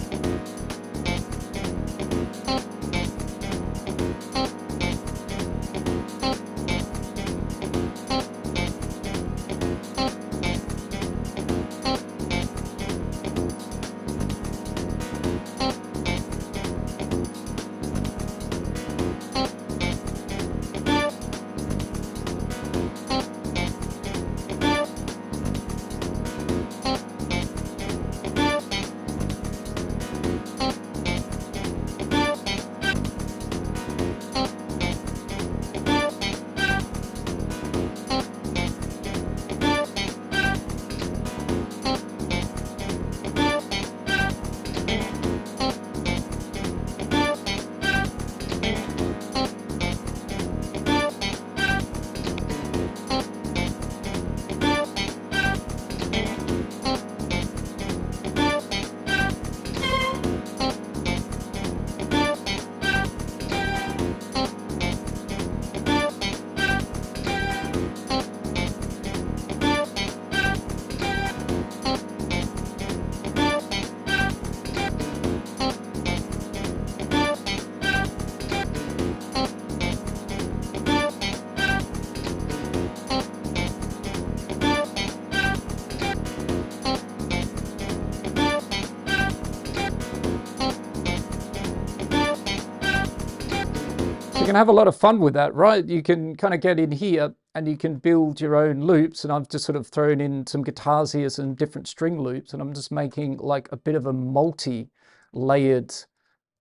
You can have a lot of fun with that, right? You can kind of get in here and you can build your own loops, and I've just sort of thrown in some guitars here, some different string loops, and I'm just making like a bit of a multi-layered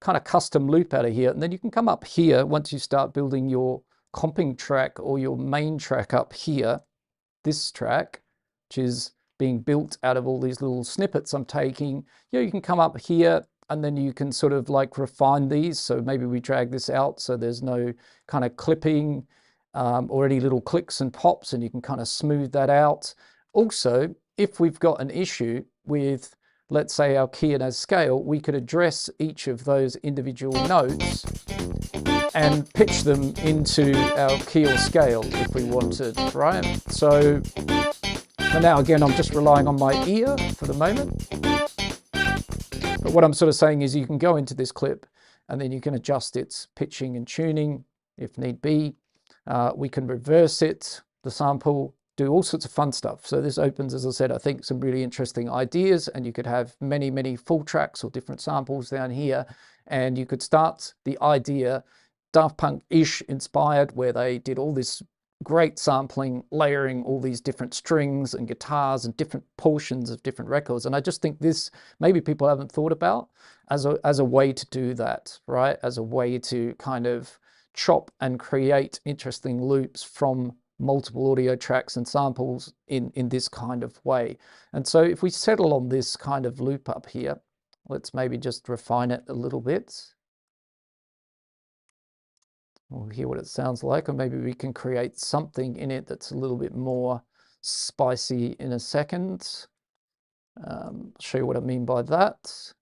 kind of custom loop out of here. And then you can come up here once you start building your comping track or your main track up here, this track, which is being built out of all these little snippets I'm taking. You can come up here and then you can sort of like refine these. So maybe we drag this out so there's no kind of clipping or any little clicks and pops, and you can kind of smooth that out. Also, if we've got an issue with, let's say, our key and our scale, we could address each of those individual notes and pitch them into our key or scale if we wanted, right? So for now, again, I'm just relying on my ear for the moment. But what I'm sort of saying is you can go into this clip and then you can adjust its pitching and tuning if need be. We can reverse it, the sample, do all sorts of fun stuff. So this opens, as I said, I think some really interesting ideas, and you could have many, many full tracks or different samples down here. And you could start the idea Daft Punk-ish inspired, where they did all this great sampling, layering all these different strings and guitars and different portions of different records. And I just think this, maybe people haven't thought about as a way to do that, right? As a way to kind of chop and create interesting loops from multiple audio tracks and samples in this kind of way. And so if we settle on this kind of loop up here, let's maybe just refine it a little bit. We'll hear what it sounds like, or maybe we can create something in it that's a little bit more spicy in a second. Show you what I mean by that.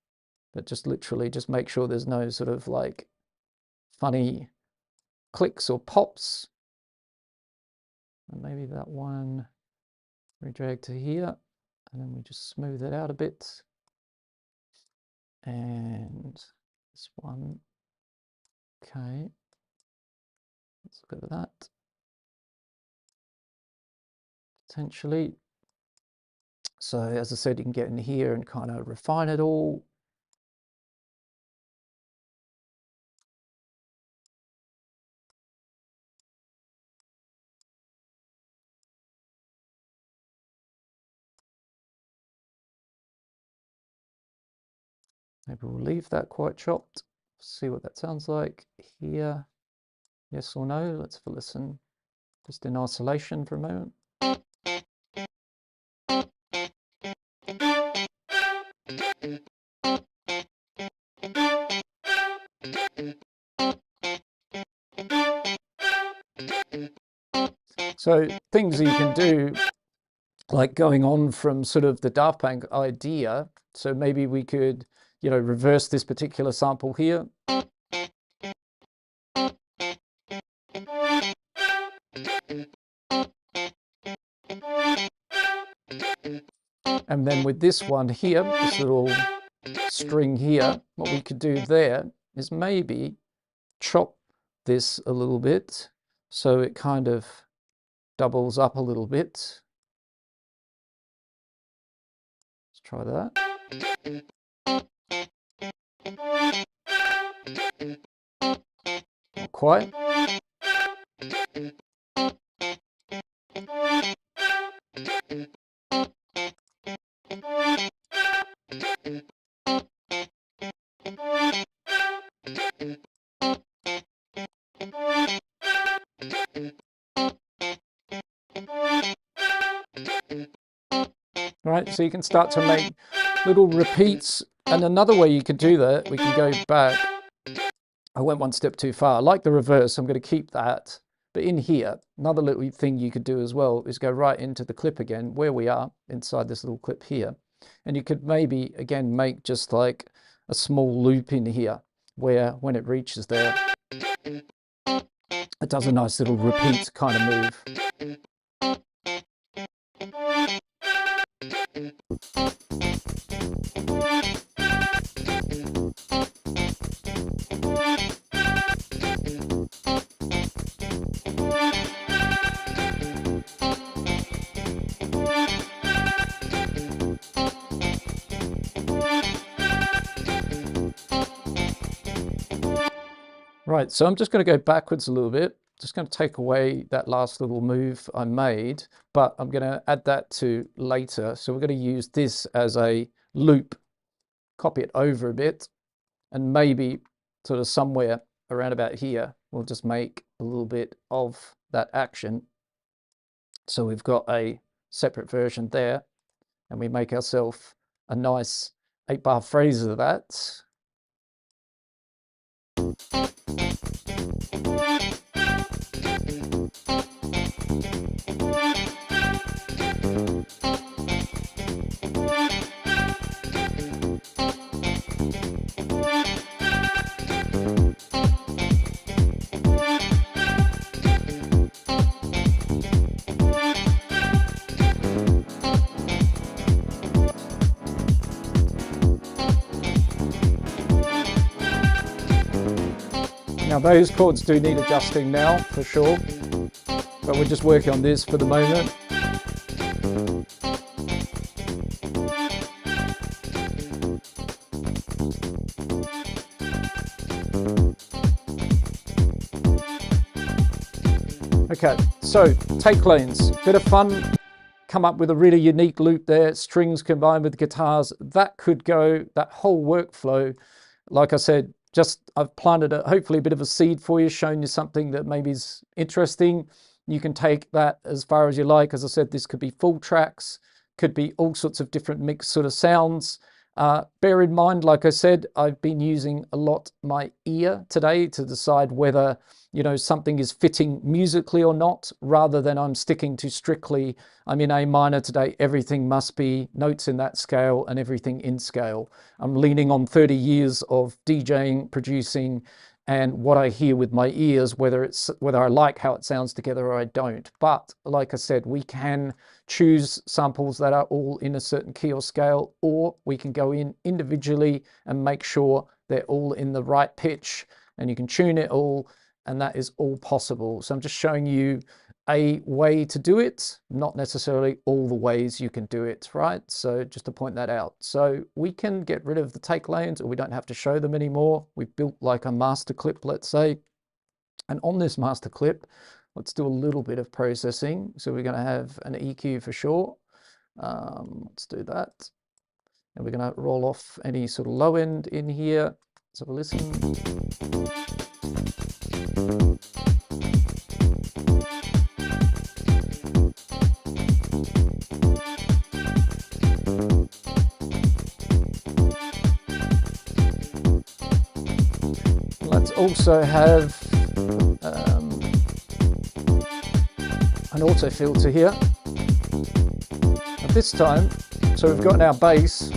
But just literally just make sure there's no sort of like funny clicks or pops. And maybe that one we drag to here, and then we just smooth it out a bit. And this one, okay. Let's look at that. Potentially. So as I said, you can get in here and kind of refine it all. Maybe we'll leave that quite chopped. See what that sounds like here. Yes or no? Let's have a listen. Just in isolation for a moment. So things that you can do, like going on from sort of the Daft Punk idea. So maybe we could, you know, reverse this particular sample here. And then with this one here, this little string here, what we could do there is maybe chop this a little bit so it kind of doubles up a little bit. Let's try that. Not quite. Right, so you can start to make little repeats. And another way you can do that, we can go back. I went one step too far. I like the reverse, I'm going to keep that. But in here, another little thing you could do as well is go right into the clip again, where we are, inside this little clip here. And you could maybe, again, make just like a small loop in here, where when it reaches there, it does a nice little repeat kind of move. Right, so I'm just going to go backwards a little bit. Just going to take away that last little move I made, but I'm going to add that to later. So we're going to use this as a loop, copy it over a bit, and maybe sort of somewhere around about here, we'll just make a little bit of that action. So we've got a separate version there, and we make ourselves a nice 8-bar phrase of that. Now those chords do need adjusting now, for sure, but we're just working on this for the moment. Okay, so take lanes, bit of fun, come up with a really unique loop there, strings combined with guitars. That could go, that whole workflow, like I said, I've planted hopefully a bit of a seed for you, shown you something that maybe is interesting. You can take that as far as you like. As I said, this could be full tracks, could be all sorts of different mixed sort of sounds. Bear in mind, like I said, I've been using a lot my ear today to decide whether, you know, something is fitting musically or not, rather than I'm sticking to strictly, I'm in A minor today, everything must be notes in that scale and everything in scale. I'm leaning on 30 years of DJing, producing, and what I hear with my ears, whether I like how it sounds together or I don't. But like I said, we can choose samples that are all in a certain key or scale, or we can go in individually and make sure they're all in the right pitch, and you can tune it all, and that is all possible. So I'm just showing you a way to do it, not necessarily all the ways you can do it, right? So just to point that out. So we can get rid of the take lanes, or we don't have to show them anymore. We've built like a master clip, let's say. And on this master clip, let's do a little bit of processing. So we're going to have an EQ for sure. Let's do that. And we're going to roll off any sort of low end in here. Let's have a listen. Let's also have an auto filter here. At this time, so we've got our bass,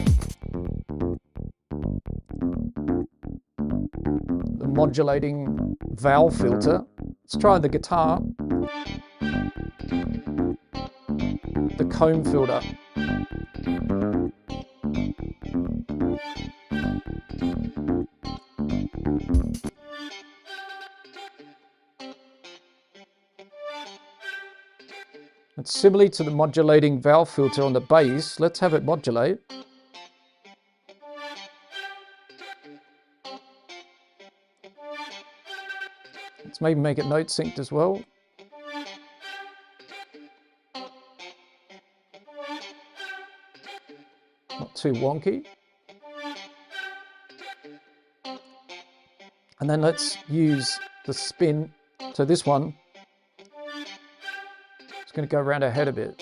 the modulating valve filter. Let's try the guitar, the comb filter. And similarly to the modulating valve filter on the bass, let's have it modulate. Let's maybe make it note synced as well. Not too wonky. And then let's use the spin. So this one, it's going to go around our head a bit.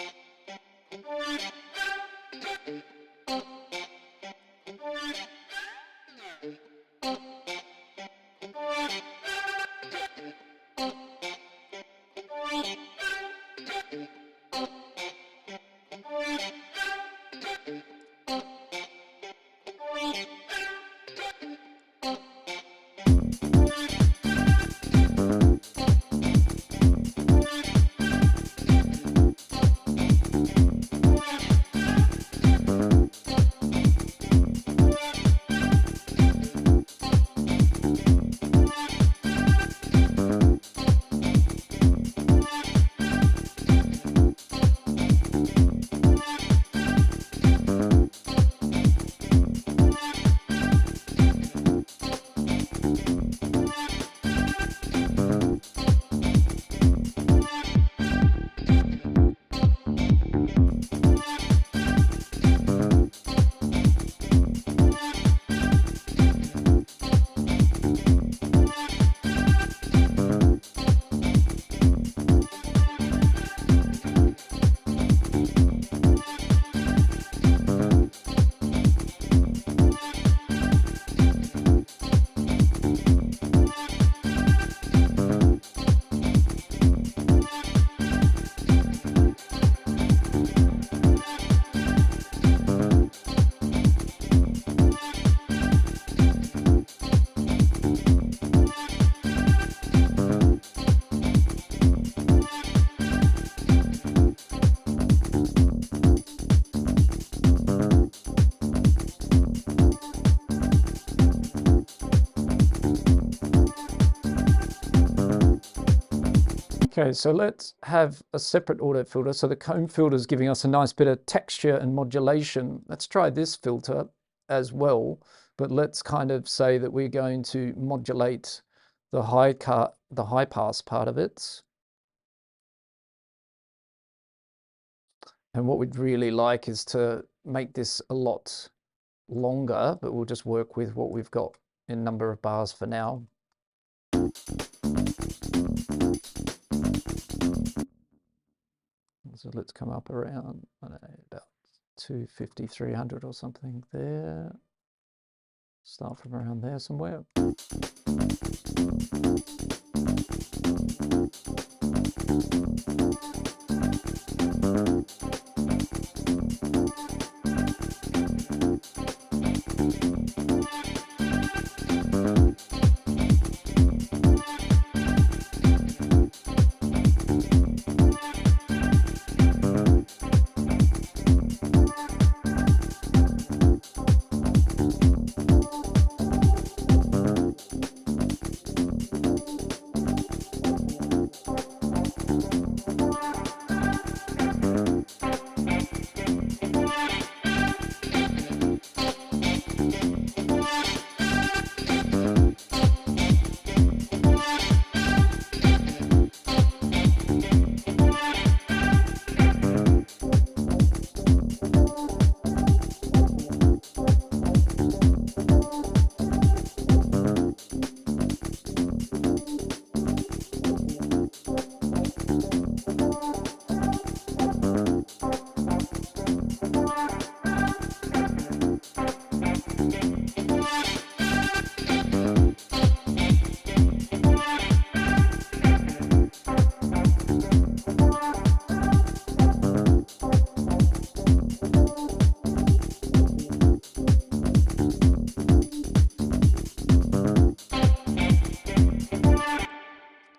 Okay, so let's have a separate auto filter. So the comb filter is giving us a nice bit of texture and modulation. Let's try this filter as well, but let's kind of say that we're going to modulate the high pass part of it. And what we'd really like is to make this a lot longer, but we'll just work with what we've got in number of bars for now. So let's come up around, I don't know, about 250, 300 or something there. Start from around there somewhere.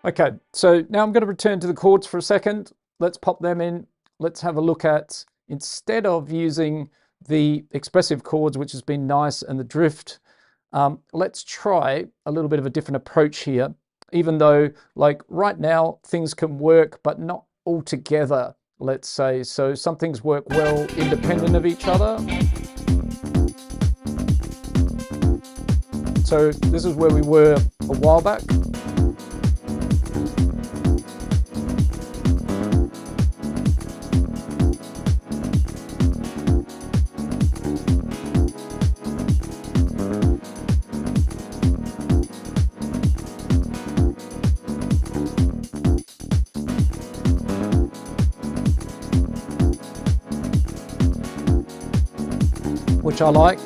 Okay, so now I'm going to return to the chords for a second. Let's pop them in. Let's have a look at, instead of using the expressive chords, which has been nice, and the drift, let's try a little bit of a different approach here, even though like right now things can work, but not all together, let's say. So some things work well independent of each other. So this is where we were a while back. Which I like.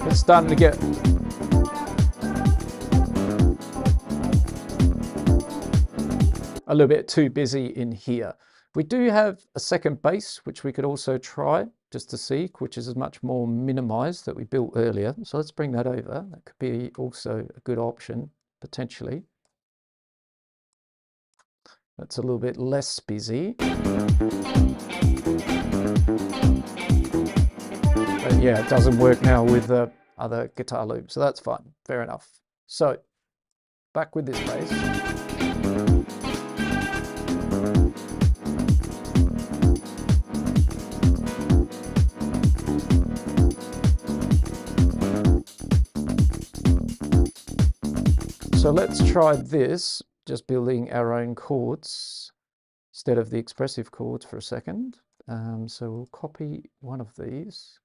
It's starting to get a little bit too busy in here. We do have a second bass, which we could also try just to see, which is much more minimized that we built earlier. So let's bring that over. That could be also a good option, potentially. That's a little bit less busy. But yeah, it doesn't work now with the other guitar loop, so that's fine. Fair enough. So back with this bass. So let's try this. Just building our own chords instead of the expressive chords for a second. So we'll copy one of these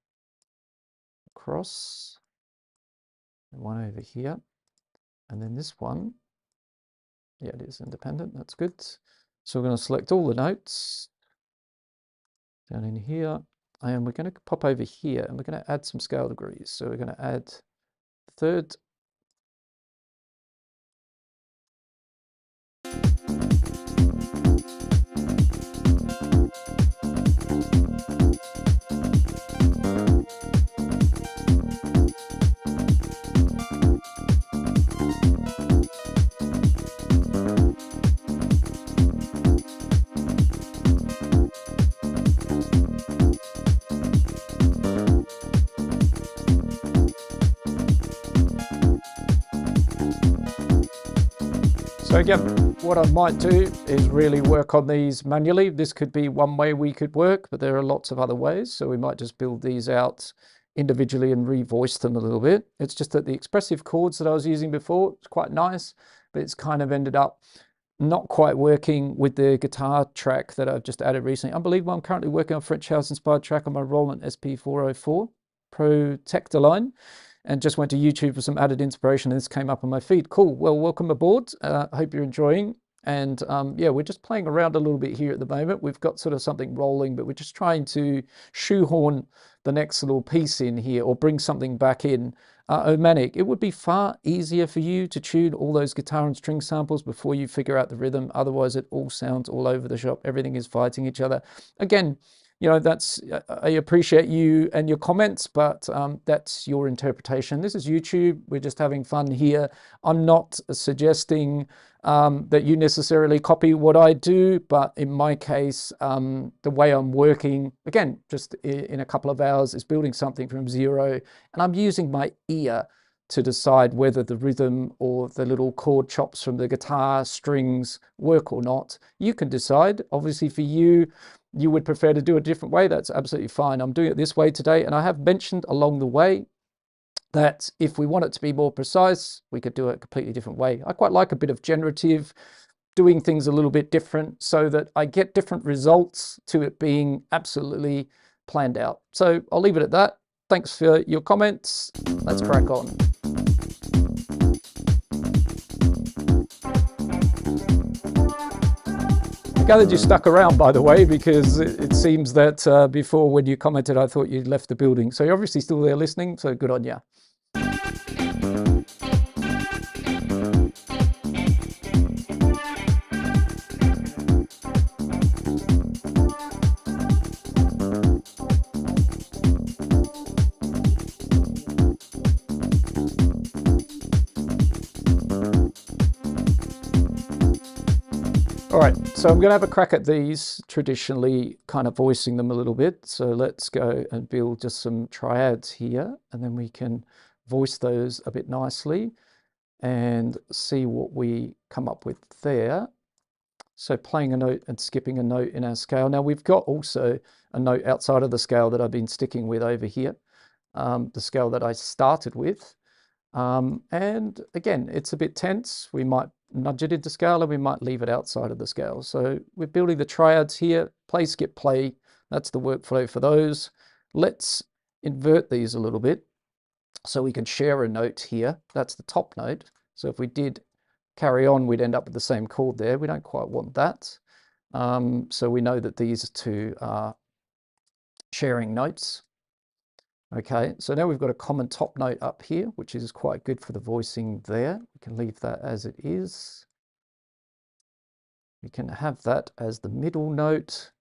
across, and one over here, and then this one, yeah, it is independent, that's good. So we're going to select all the notes down in here, and we're going to pop over here, and we're going to add some scale degrees. So we're going to add third, So again, what I might do is really work on these manually. This could be one way we could work, but there are lots of other ways. So we might just build these out individually and revoice them a little bit. It's just that the expressive chords that I was using before, it's quite nice, but it's kind of ended up not quite working with the guitar track that I've just added recently. Unbelievable, I'm currently working on a French house inspired track on my Roland SP404 Protector line, and just went to YouTube for some added inspiration, and this came up on my feed. Cool, well, welcome aboard. Hope you're enjoying. And yeah, we're just playing around a little bit here at the moment. We've got sort of something rolling, but we're just trying to shoehorn the next little piece in here, or bring something back in. Omanic, it would be far easier for you to tune all those guitar and string samples before you figure out the rhythm. Otherwise, it all sounds all over the shop. Everything is fighting each other. Again, you know, that's, I appreciate you and your comments, but that's your interpretation. This is YouTube. We're just having fun here. I'm not suggesting that you necessarily copy what I do, but in my case, the way I'm working, again, just in a couple of hours, is building something from zero, and I'm using my ear to decide whether the rhythm or the little chord chops from the guitar strings work or not. You can decide. Obviously for you, you would prefer to do it a different way. That's absolutely fine. I'm doing it this way today, and I have mentioned along the way that if we want it to be more precise, we could do it a completely different way. I quite like a bit of generative, doing things a little bit different so that I get different results to it being absolutely planned out. So I'll leave it at that. Thanks for your comments. Let's crack on. I gathered you stuck around, by the way, because it seems that before, when you commented, I thought you'd left the building. So you're obviously still there listening, so good on you. All right, so I'm going to have a crack at these, traditionally kind of voicing them a little bit. So let's go and build just some triads here, and then we can voice those a bit nicely and see what we come up with there. So playing a note and skipping a note in our scale. Now we've got also a note outside of the scale that I've been sticking with over here, the scale that I started with. And again, it's a bit tense. We might nudge it into scale, and we might leave it outside of the scale. So we're building the triads here. Play, skip, play. That's the workflow for those. Let's invert these a little bit so we can share a note here. That's the top note. So if we did carry on, we'd end up with the same chord there. We don't quite want that. So we know that these two are sharing notes. Okay, so now we've got a common top note up here, which is quite good for the voicing there. We can leave that as it is. We can have that as the middle note.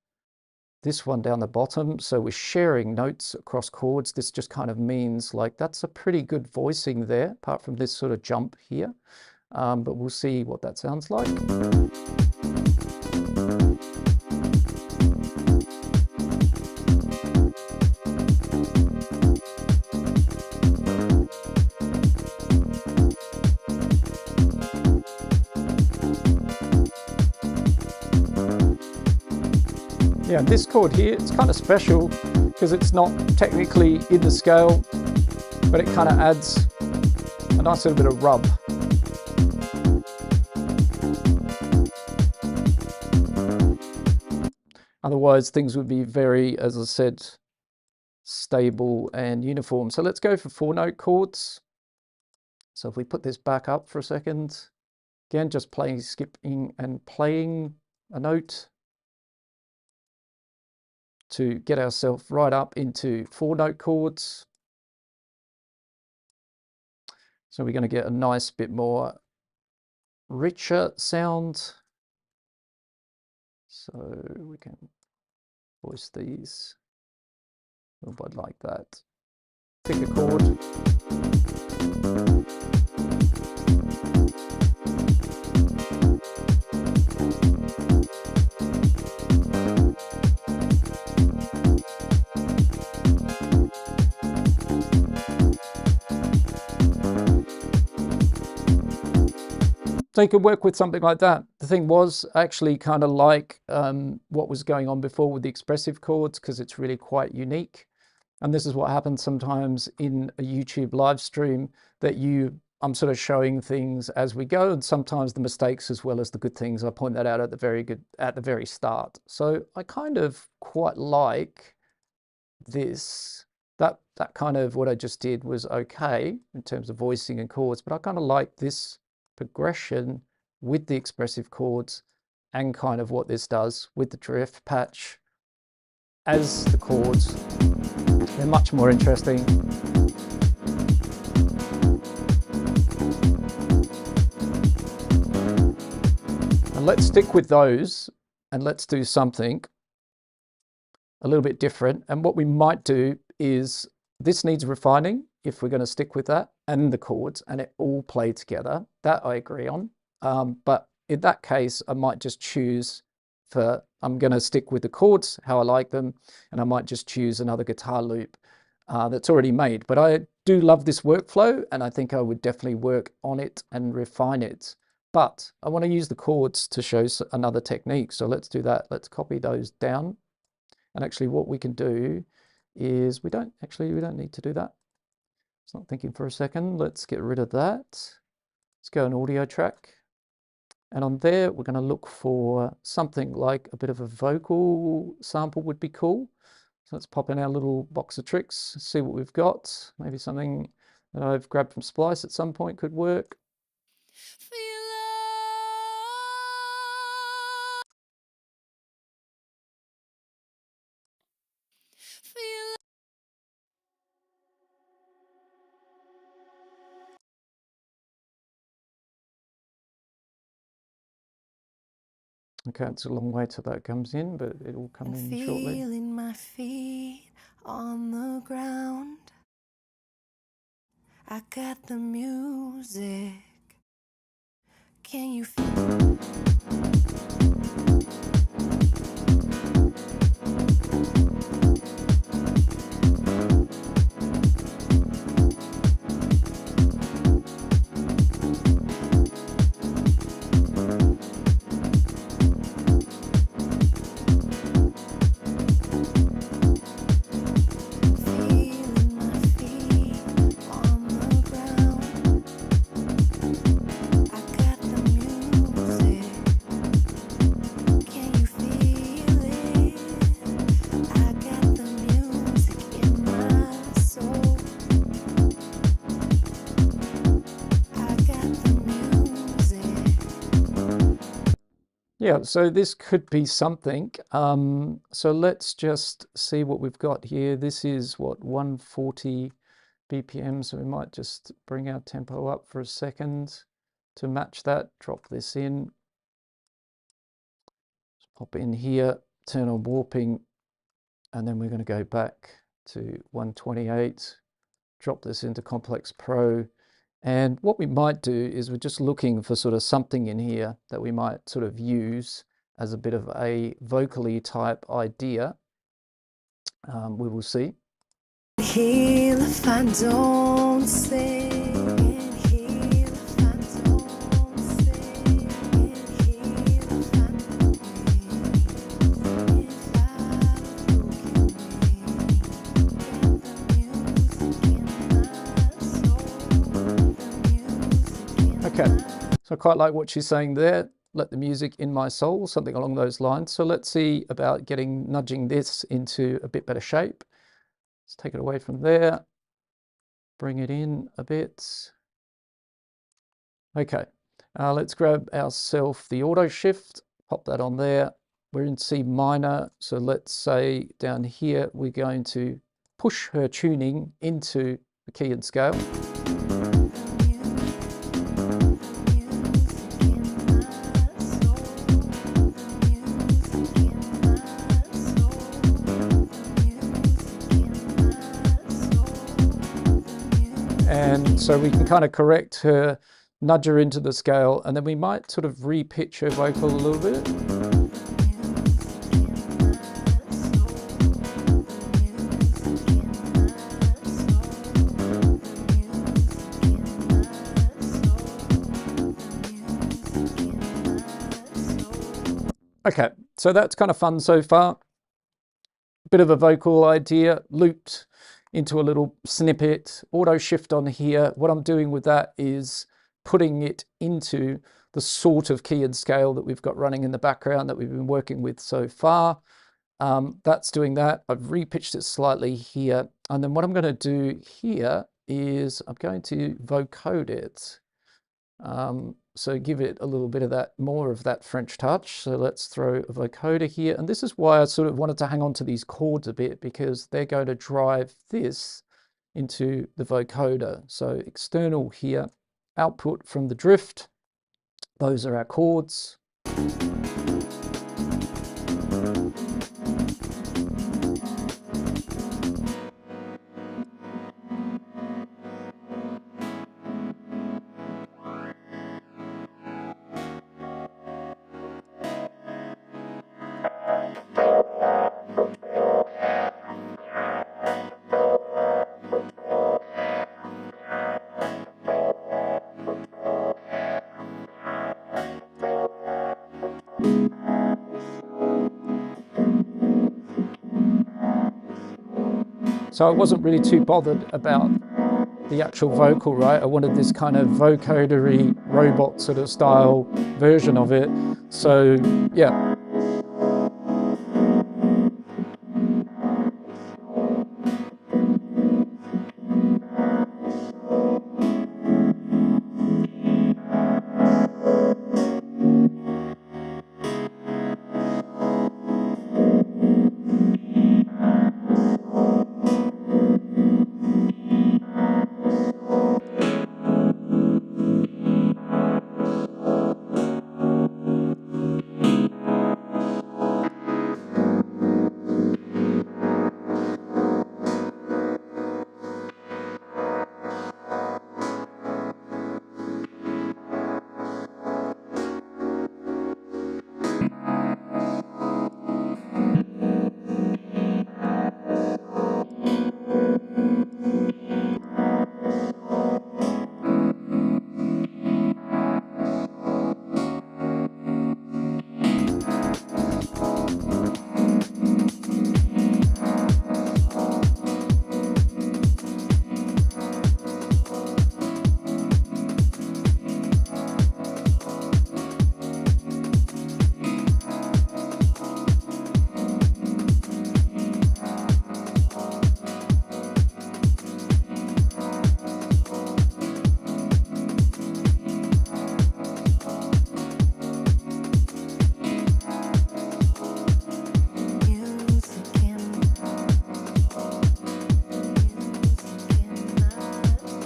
This one down the bottom. So we're sharing notes across chords. This just kind of means like that's a pretty good voicing there, apart from this sort of jump here. But we'll see what that sounds like. Yeah, this chord here, it's kind of special because it's not technically in the scale, but it kind of adds a nice little bit of rub. Otherwise, things would be very, as I said, stable and uniform. So let's go for 4-note chords. So if we put this back up for a second, again, just playing, skipping and playing a note to get ourselves right up into 4-note chords. So we're going to get a nice bit more richer sound. So we can voice these a little bit like that. Pick a chord. So you could work with something like that. The thing was, I actually kind of like what was going on before with the expressive chords, because it's really quite unique. And this is what happens sometimes in a YouTube live stream, that I'm sort of showing things as we go, and sometimes the mistakes as well as the good things. I point that out at the very start. So I kind of quite like this. That kind of what I just did was okay in terms of voicing and chords, but I kind of like this progression with the expressive chords and kind of what this does with the drift patch as the chords. They're much more interesting. And let's stick with those and let's do something a little bit different. And what we might do is, this needs refining if we're going to stick with that, and the chords, and it all play together. That I agree on. But in that case, I might just choose I'm going to stick with the chords, how I like them, and I might just choose another guitar loop that's already made. But I do love this workflow, and I think I would definitely work on it and refine it. But I want to use the chords to show another technique. So let's do that. Let's copy those down. And actually what we can do is, we don't need to do that. It's not thinking for a second. Let's get rid of that. Let's go an audio track. And on there, we're going to look for something like a bit of a vocal sample would be cool. So let's pop in our little box of tricks, see what we've got. Maybe something that I've grabbed from Splice at some point could work. Okay, it's a long way till that comes in, but it will come in shortly. Feeling my feet on the ground. I got the music. Can you feel? Yeah, so this could be something. So let's just see what we've got here. This is what, 140 BPM. So we might just bring our tempo up for a second to match that. Drop this in. Just pop in here, turn on warping, and then we're going to go back to 128. Drop this into Complex Pro. And what we might do is, we're just looking for sort of something in here that we might sort of use as a bit of a vocally type idea. We will see. Heal if I don't sing. Heal if I don't sing. Heal if I don't sing. If I Okay, so I quite like what she's saying there. Let the music in my soul, something along those lines. So let's see about nudging this into a bit better shape. Let's take it away from there, bring it in a bit. Okay, let's grab ourselves the auto shift, pop that on there. We're in C minor, so let's say down here we're going to push her tuning into the key and scale. And so we can kind of correct her, nudge her into the scale, and then we might sort of re-pitch her vocal a little bit. Okay, so that's kind of fun so far. Bit of a vocal idea, looped into a little snippet, auto shift on here. What I'm doing with that is putting it into the sort of key and scale that we've got running in the background that we've been working with so far. That's doing that. I've repitched it slightly here. And then what I'm going to do here is I'm going to vocode it. So give it a little bit of that, more of that French touch. So let's throw a vocoder here. And this is why I sort of wanted to hang on to these chords a bit, because they're going to drive this into the vocoder. So external here, output from the drift. Those are our chords. So I wasn't really too bothered about the actual vocal, right? I wanted this kind of vocodery robot sort of style version of it. So yeah.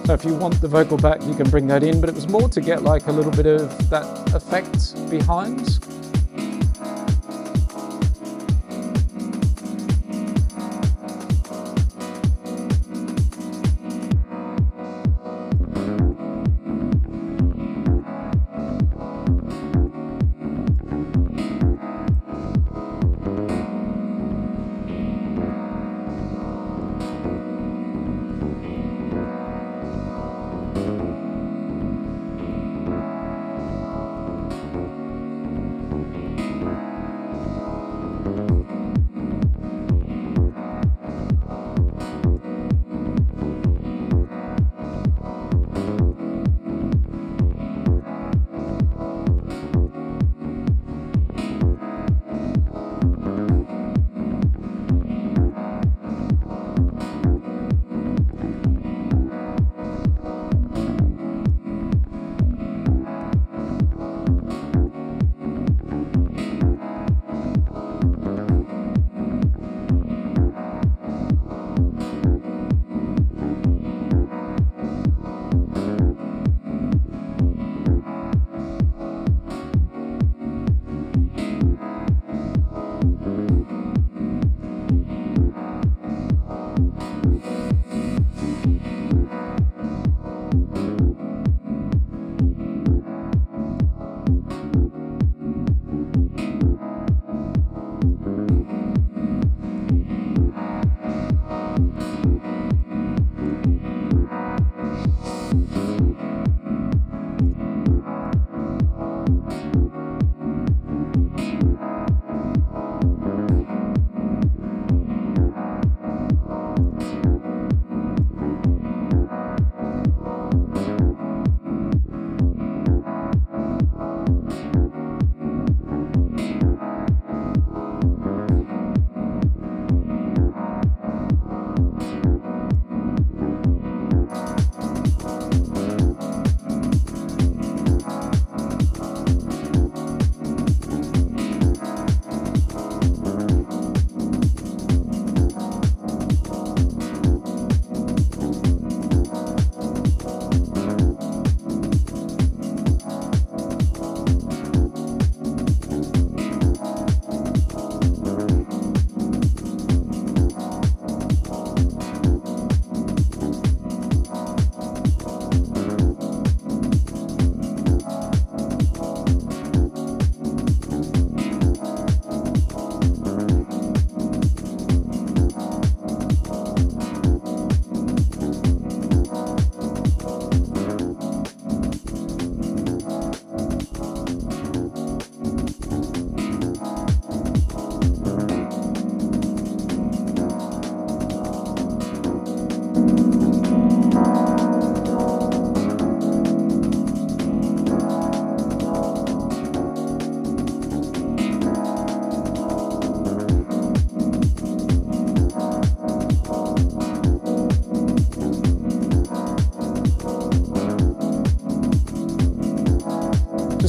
So if you want the vocal back, you can bring that in, but it was more to get like a little bit of that effect behind.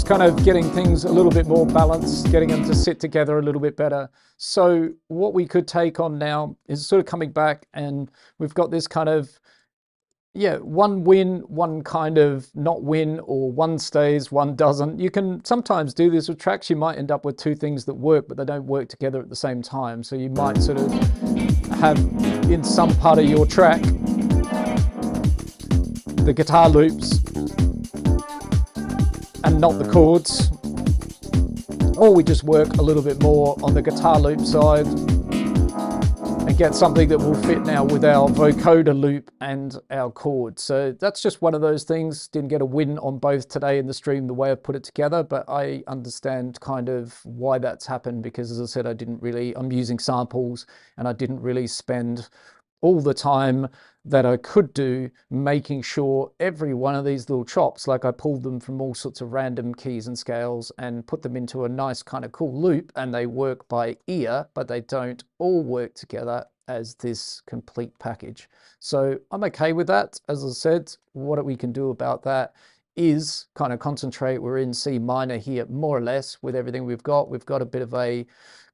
just kind of getting things a little bit more balanced, getting them to sit together a little bit better. So what we could take on now is sort of coming back, and we've got this kind of, yeah, one win, one kind of not win, or one stays, one doesn't. You can sometimes do this with tracks. You might end up with two things that work, but they don't work together at the same time. So you might sort of have in some part of your track the guitar loops and not the chords, or we just work a little bit more on the guitar loop side and get something that will fit now with our vocoder loop and our chords. So that's just one of those things. Didn't get a win on both today in the stream, the way I've put it together, but I understand kind of why that's happened, because as I said, I'm using samples, and I didn't really spend all the time that I could do making sure every one of these little chops, like I pulled them from all sorts of random keys and scales and put them into a nice kind of cool loop, and they work by ear, but they don't all work together as this complete package. So I'm okay with that. As I said, what we can do about that is kind of concentrate. We're in C minor here, more or less, with everything we've got. We've got a bit of a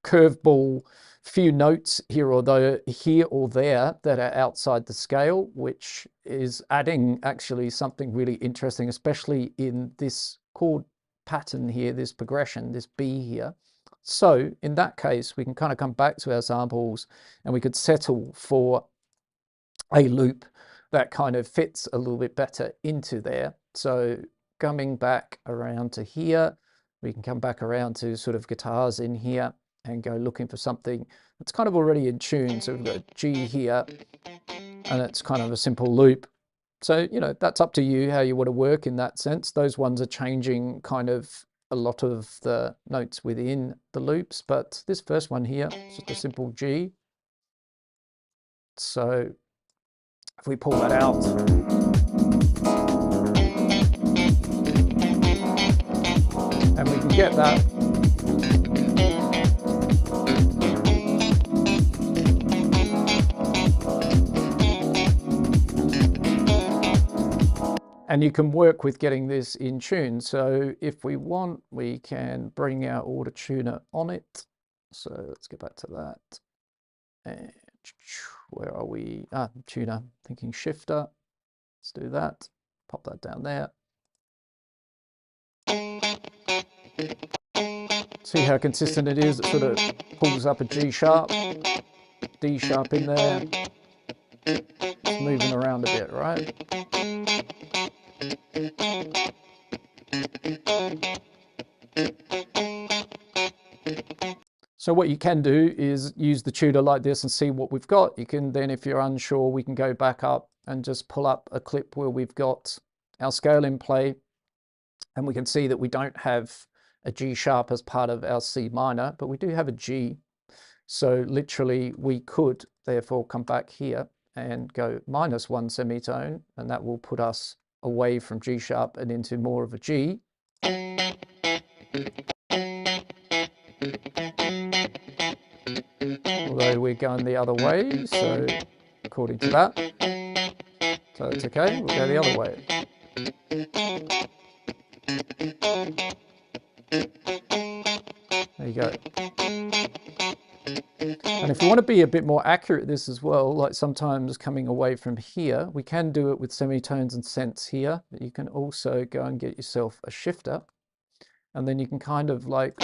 curveball, few notes here or there that are outside the scale, which is adding actually something really interesting, especially in this chord pattern here, this progression, this B here. So in that case, we can kind of come back to our samples, and we could settle for a loop that kind of fits a little bit better into there. So coming back around to here, we can come back around to sort of guitars in here and go looking for something that's kind of already in tune. So we've got a G here, and it's kind of a simple loop. So, you know, that's up to you how you want to work in that sense. Those ones are changing kind of a lot of the notes within the loops, but this first one here is just a simple G. So if we pull that out, and we can get that. And you can work with getting this in tune. So if we want, we can bring our auto tuner on it. So let's get back to that. And where are we? Tuner, thinking shifter. Let's do that. Pop that down there. See how consistent it is? It sort of pulls up a G sharp, D sharp in there. It's moving around a bit, right? So what you can do is use the tuner like this and see what we've got. You can then, if you're unsure, we can go back up and just pull up a clip where we've got our scale in play, and we can see that we don't have a G sharp as part of our C minor, but we do have a G. So literally we could therefore come back here and go -1 semitone, and that will put us away from G sharp and into more of a G. Although we're going the other way, so according to that, so it's okay, we'll go the other way. There you go. And if you want to be a bit more accurate at this as well, like sometimes coming away from here, we can do it with semitones and cents here, but you can also go and get yourself a shifter, and then you can kind of like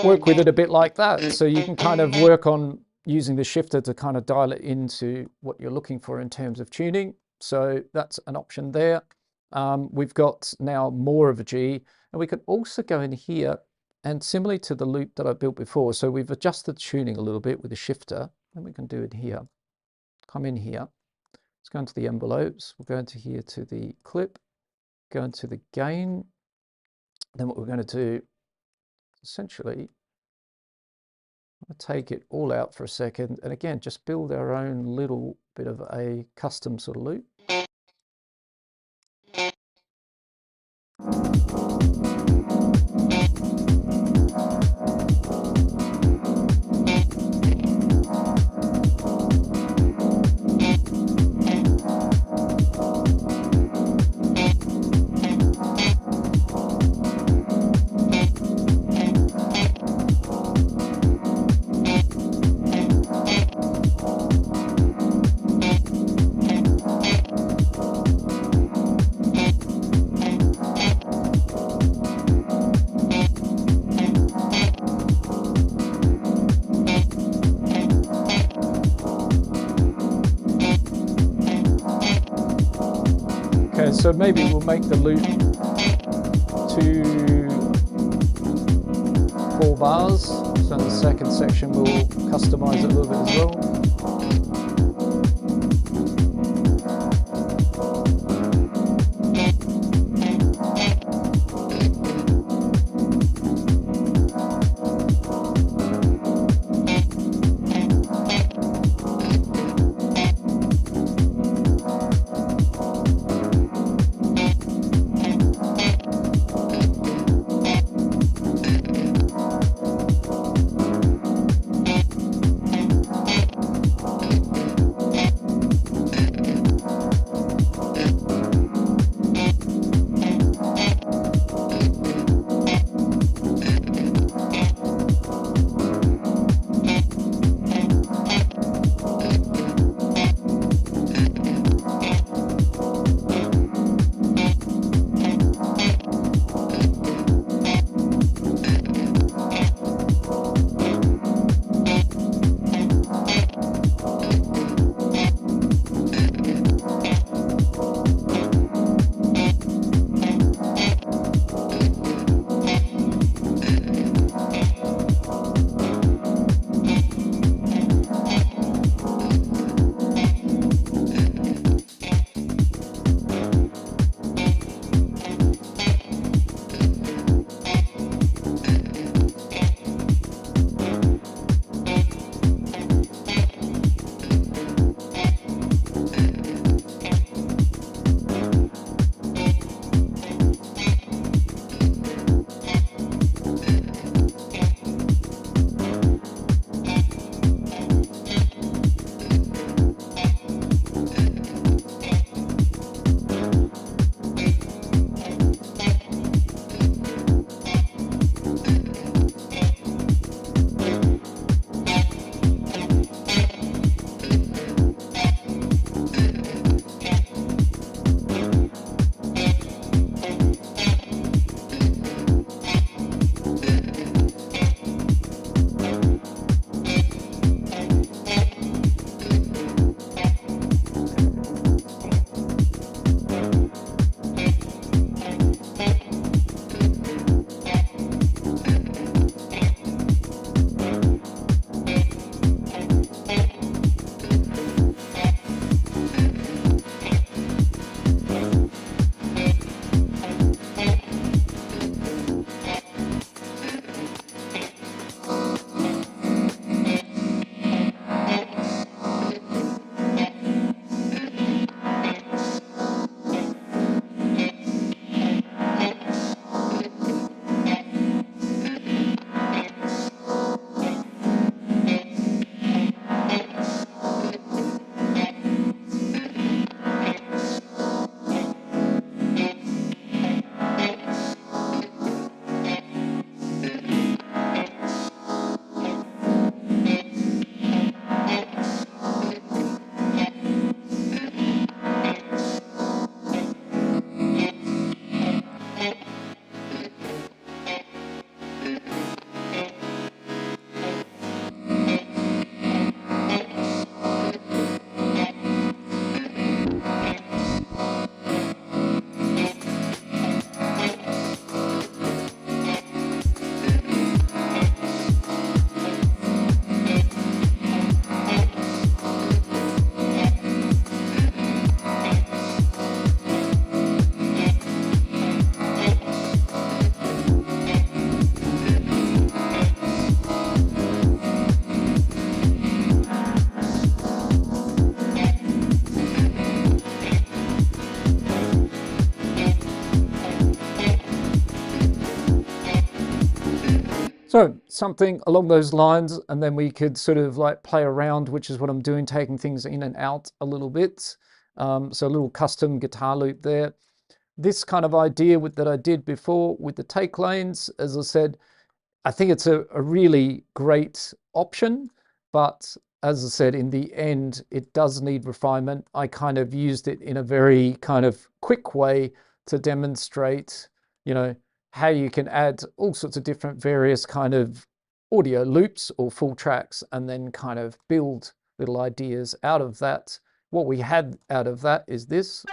work with it a bit like that. So you can kind of work on using the shifter to kind of dial it into what you're looking for in terms of tuning. So that's an option there. We've got now more of a G, and we can also go in here and similarly to the loop that I built before. So we've adjusted tuning a little bit with the shifter, and we can do it here. Come in here. Let's go into the envelopes. We'll go into here to the clip, go into the gain. Then what we're going to do essentially I'll take it all out for a second, and again, just build our own little bit of a custom sort of loop. Okay, so maybe we'll make the loop to 4 bars. So in the second section we'll customize it a little bit as well. So something along those lines, and then we could sort of like play around, which is what I'm doing, taking things in and out a little bit. So a little custom guitar loop there. This kind of idea that I did before with the take lanes, as I said, I think it's a really great option, but as I said, in the end, it does need refinement. I kind of used it in a very kind of quick way to demonstrate, you know, how you can add all sorts of different various kind of audio loops or full tracks and then kind of build little ideas out of that. What we had out of that is this.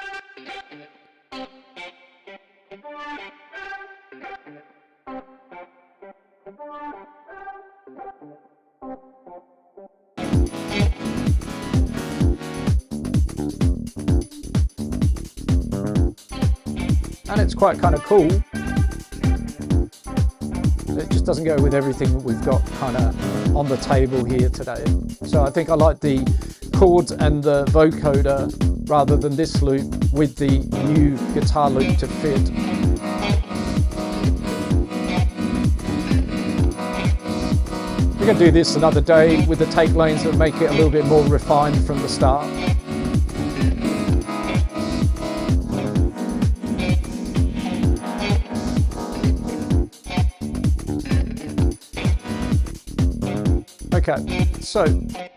And it's quite kind of cool. It just doesn't go with everything that we've got kind of on the table here today. So I think I like the chords and the vocoder rather than this loop with the new guitar loop to fit. We're going to do this another day with the take lanes that make it a little bit more refined from the start. Okay, so let's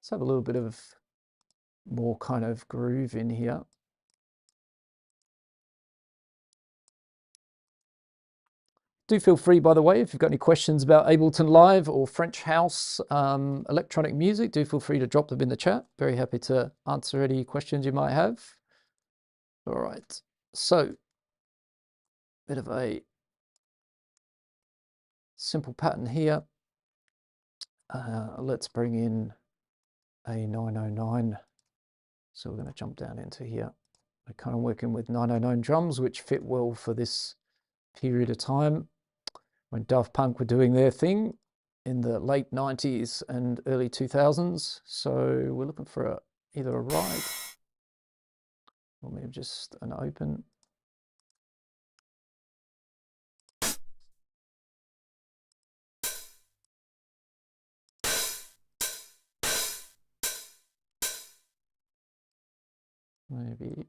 have a little bit of more kind of groove in here. Do feel free, by the way, if you've got any questions about Ableton Live or French house electronic music, do feel free to drop them in the chat. Very happy to answer any questions you might have. All right, so bit of a simple pattern here. Let's bring in a 909. So we're going to jump down into here. We're kind of working with 909 drums, which fit well for this period of time when Daft Punk were doing their thing in the late 90s and early 2000s. So we're looking for either a ride or maybe just an open. Maybe.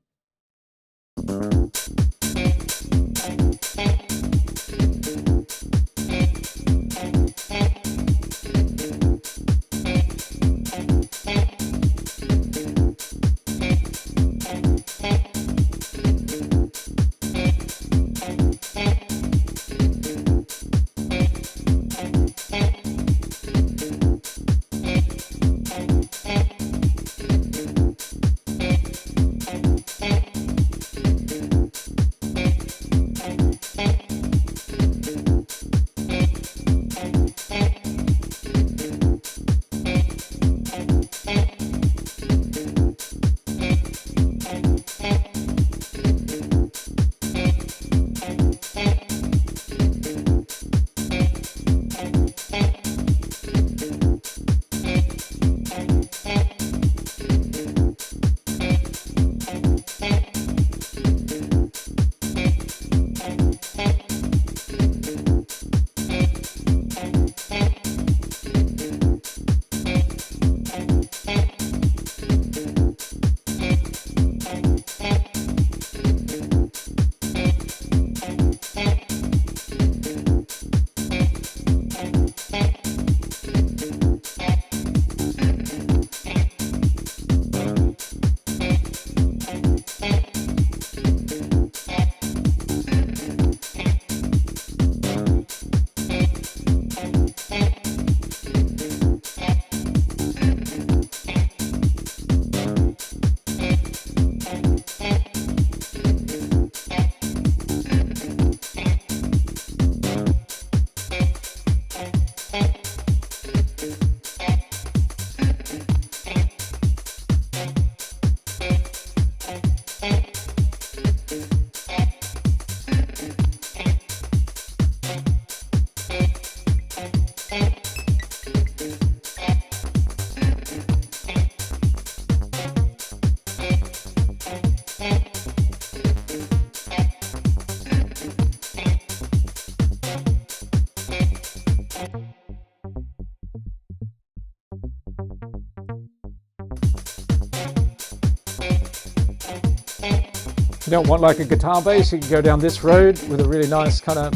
you don't want like a guitar bass, you can go down this road with a really nice kind of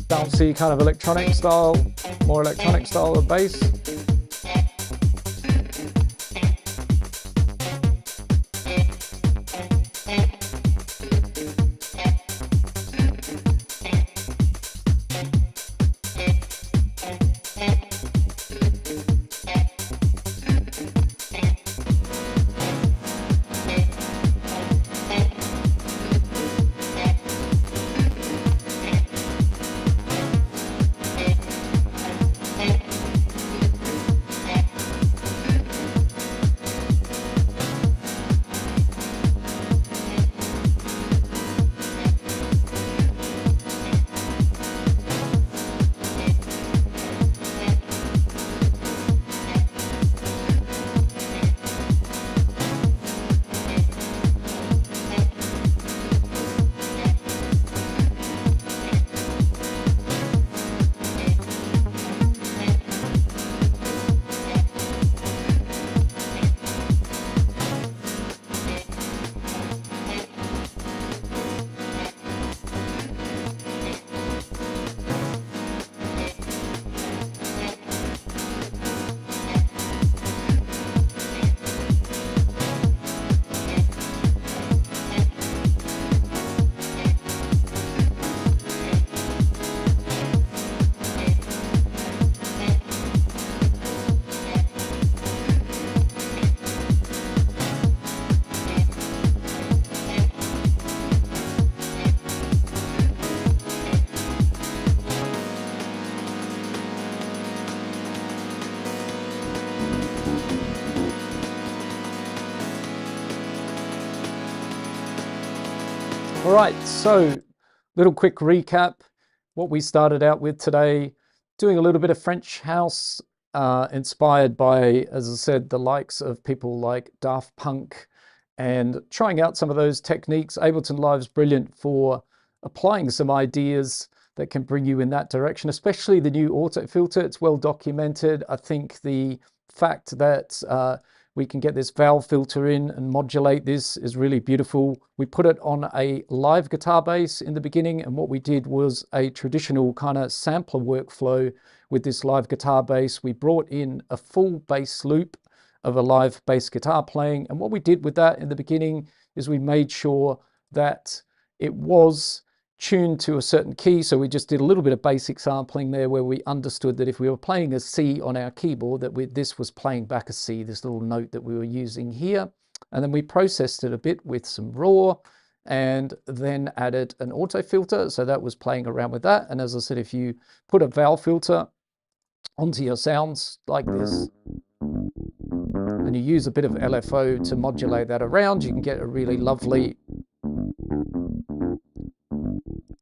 bouncy kind of electronic style, more electronic style of bass. All right, so little quick recap. What we started out with today, doing a little bit of French house, inspired by, as I said, the likes of people like Daft Punk, and trying out some of those techniques. Ableton Live's brilliant for applying some ideas that can bring you in that direction, especially the new auto filter. It's well documented. I think the fact that we can get this valve filter in and modulate this is really beautiful. We put it on a live guitar bass in the beginning, and what we did was a traditional kind of sampler workflow with this live guitar bass. We brought in a full bass loop of a live bass guitar playing, and what we did with that in the beginning is we made sure that it was tuned to a certain key. So we just did a little bit of basic sampling there, where we understood that if we were playing a C on our keyboard, that this was playing back a C, this little note that we were using here. And then we processed it a bit with some raw, and then added an auto filter. So that was playing around with that. And as I said, if you put a valve filter onto your sounds like this, and you use a bit of LFO to modulate that around, you can get a really lovely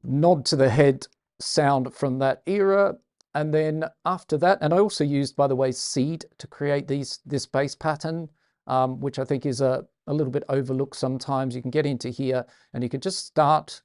nod to the head sound from that era. And then after that, and I also used, by the way, seed to create this bass pattern, which I think is a little bit overlooked sometimes. You can get into here and you can just start,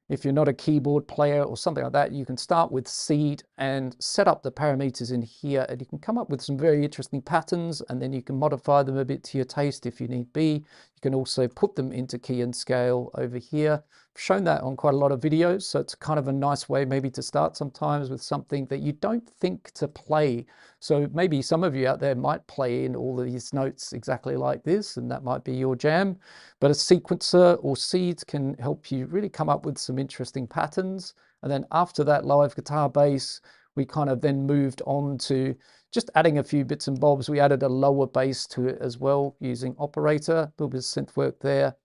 if you're not a keyboard player or something like that, you can start with seed and set up the parameters in here, and you can come up with some very interesting patterns, and then you can modify them a bit to your taste if you need be. You can also put them into key and scale over here. I've shown that on quite a lot of videos, so it's kind of a nice way maybe to start sometimes with something that you don't think to play. So maybe some of you out there might play in all of these notes exactly like this, and that might be your jam. But a sequencer or seeds can help you really come up with some interesting patterns. And then after that live guitar bass, we kind of then moved on to just adding a few bits and bobs. We added a lower bass to it as well using operator, a little bit of synth work there.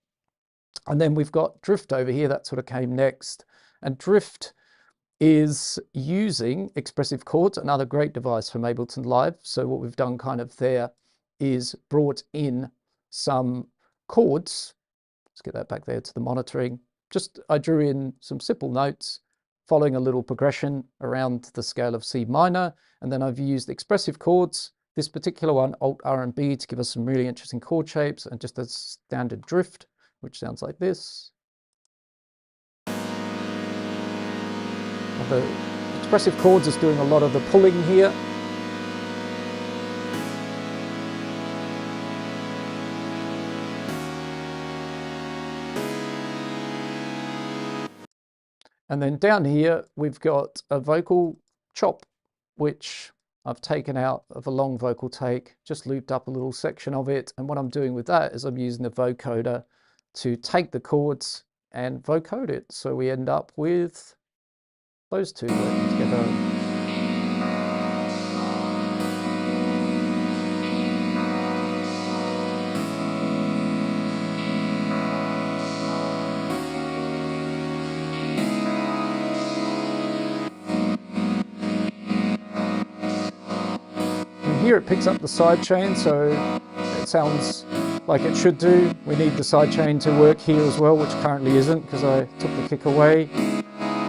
And then we've got drift over here, that sort of came next. And drift is using expressive chords, another great device from Ableton Live. So what we've done kind of there is brought in some chords. Let's get that back there to the monitoring. Just I drew in some simple notes following a little progression around the scale of C minor, and then I've used expressive chords, this particular one, Alt R&B, to give us some really interesting chord shapes, and just a standard drift, which sounds like this. The expressive chords is doing a lot of the pulling here. And then down here, we've got a vocal chop, which I've taken out of a long vocal take, just looped up a little section of it. And what I'm doing with that is I'm using the vocoder to take the chords and vocode it. So we end up with those two working together. Here it picks up the sidechain, so it sounds like it should do. We need the sidechain to work here as well, which currently isn't because I took the kick away.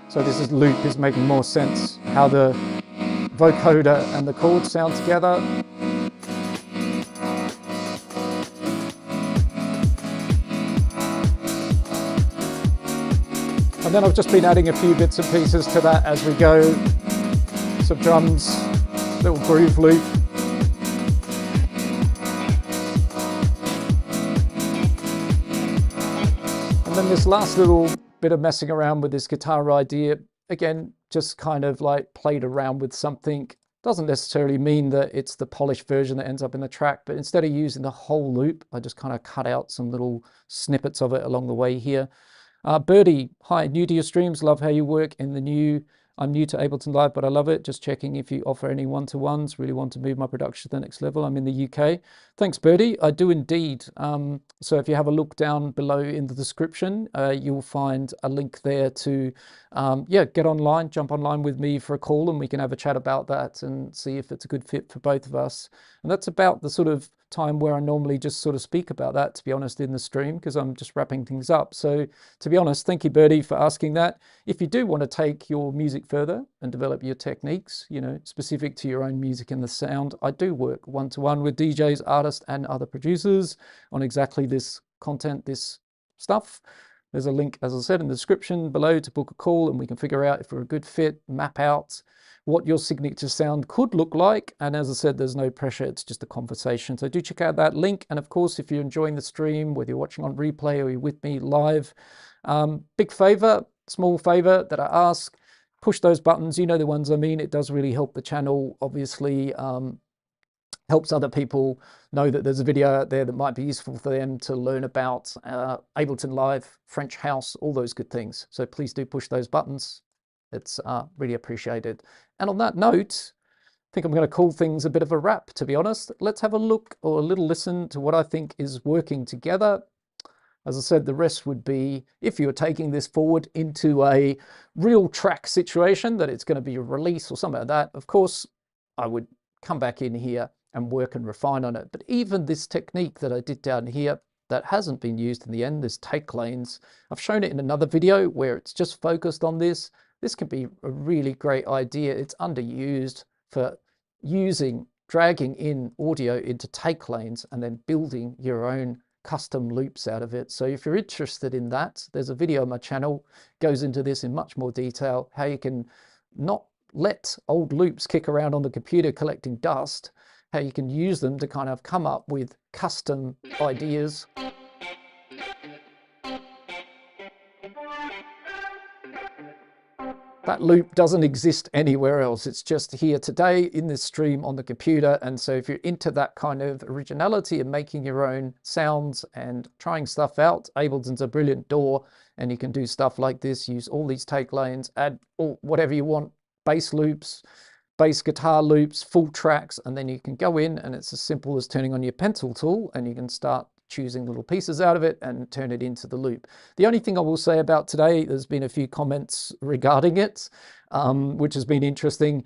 So this loop is making more sense how the vocoder and the chords sound together. And then I've just been adding a few bits and pieces to that as we go. Some drums, little groove loop. And then this last little bit of messing around with this guitar idea, again, just kind of like played around with something. Doesn't necessarily mean that it's the polished version that ends up in the track, but instead of using the whole loop, I just kind of cut out some little snippets of it along the way here. Birdie, hi, new to your streams, love how you work in the new. I'm new to Ableton Live, but I love it. Just checking if you offer any one-to-ones. Really want to move my production to the next level. I'm in the UK. Thanks, Birdie. I do indeed. So if you have a look down below in the description, you'll find a link there to, get online, jump online with me for a call, and we can have a chat about that and see if it's a good fit for both of us. And that's about the sort of time where I normally just sort of speak about that, to be honest, in the stream, because I'm just wrapping things up. So to be honest, thank you, Birdie, for asking that. If you do want to take your music further and develop your techniques, specific to your own music and the sound, I do work one-to-one with DJs, artists, and other producers on exactly this content, this stuff. There's a link, as I said, in the description below to book a call, and we can figure out if we're a good fit, map out what your signature sound could look like. And as I said, there's no pressure, it's just a conversation. So do check out that link. And of course, if you're enjoying the stream, whether you're watching on replay or you're with me live, big favor, small favor that I ask, push those buttons, you know the ones I mean. It does really help the channel, obviously. Helps other people know that there's a video out there that might be useful for them to learn about Ableton Live, French house, all those good things. So please do push those buttons. It's really appreciated. And on that note, I think I'm going to call things a bit of a wrap, to be honest. Let's have a look or a little listen to what I think is working together. As I said, the rest would be, if you're taking this forward into a real track situation, that it's going to be a release or something like that, of course, I would come back in here and work and refine on it. But even this technique that I did down here that hasn't been used in the end, this take lanes, I've shown it in another video where it's just focused on this. This can be a really great idea. It's underused for dragging in audio into take lanes and then building your own custom loops out of it. So if you're interested in that, there's a video on my channel, goes into this in much more detail, how you can not let old loops kick around on the computer collecting dust, how you can use them to kind of come up with custom ideas. That loop doesn't exist anywhere else. It's just here today in this stream on the computer. And so if you're into that kind of originality and making your own sounds and trying stuff out, Ableton's a brilliant door, and you can do stuff like this, use all these take lanes, add whatever you want, bass loops, bass guitar loops, full tracks, and then you can go in and it's as simple as turning on your pencil tool and you can start choosing little pieces out of it and turn it into the loop. The only thing I will say about today, there's been a few comments regarding it, which has been interesting.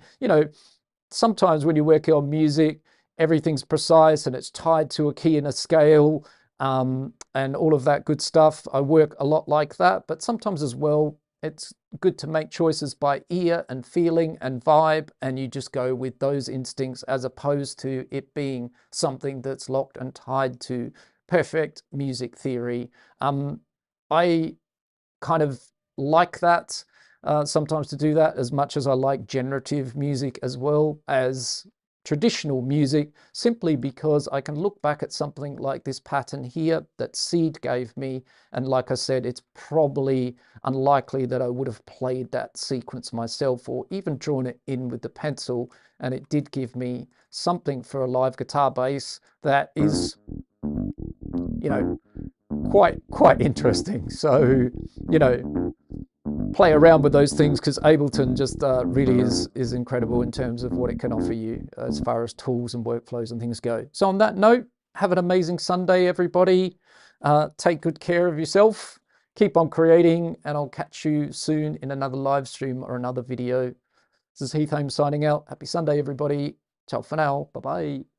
Sometimes when you're working on music, everything's precise and it's tied to a key and a scale, and all of that good stuff. I work a lot like that, but sometimes as well, it's good to make choices by ear and feeling and vibe, and you just go with those instincts as opposed to it being something that's locked and tied to perfect music theory. I kind of like that sometimes to do that, as much as I like generative music as well, as traditional music, simply because I can look back at something like this pattern here that Seed gave me, and like I said, it's probably unlikely that I would have played that sequence myself or even drawn it in with the pencil, and it did give me something for a live guitar bass that is, you know, quite interesting. So, you know, play around with those things, because Ableton just really is incredible in terms of what it can offer you as far as tools and workflows and things go. So on that note, have an amazing Sunday, everybody. Take good care of yourself. Keep on creating, and I'll catch you soon in another live stream or another video. This is Heath Holmes signing out. Happy Sunday, everybody. Ciao for now. Bye-bye.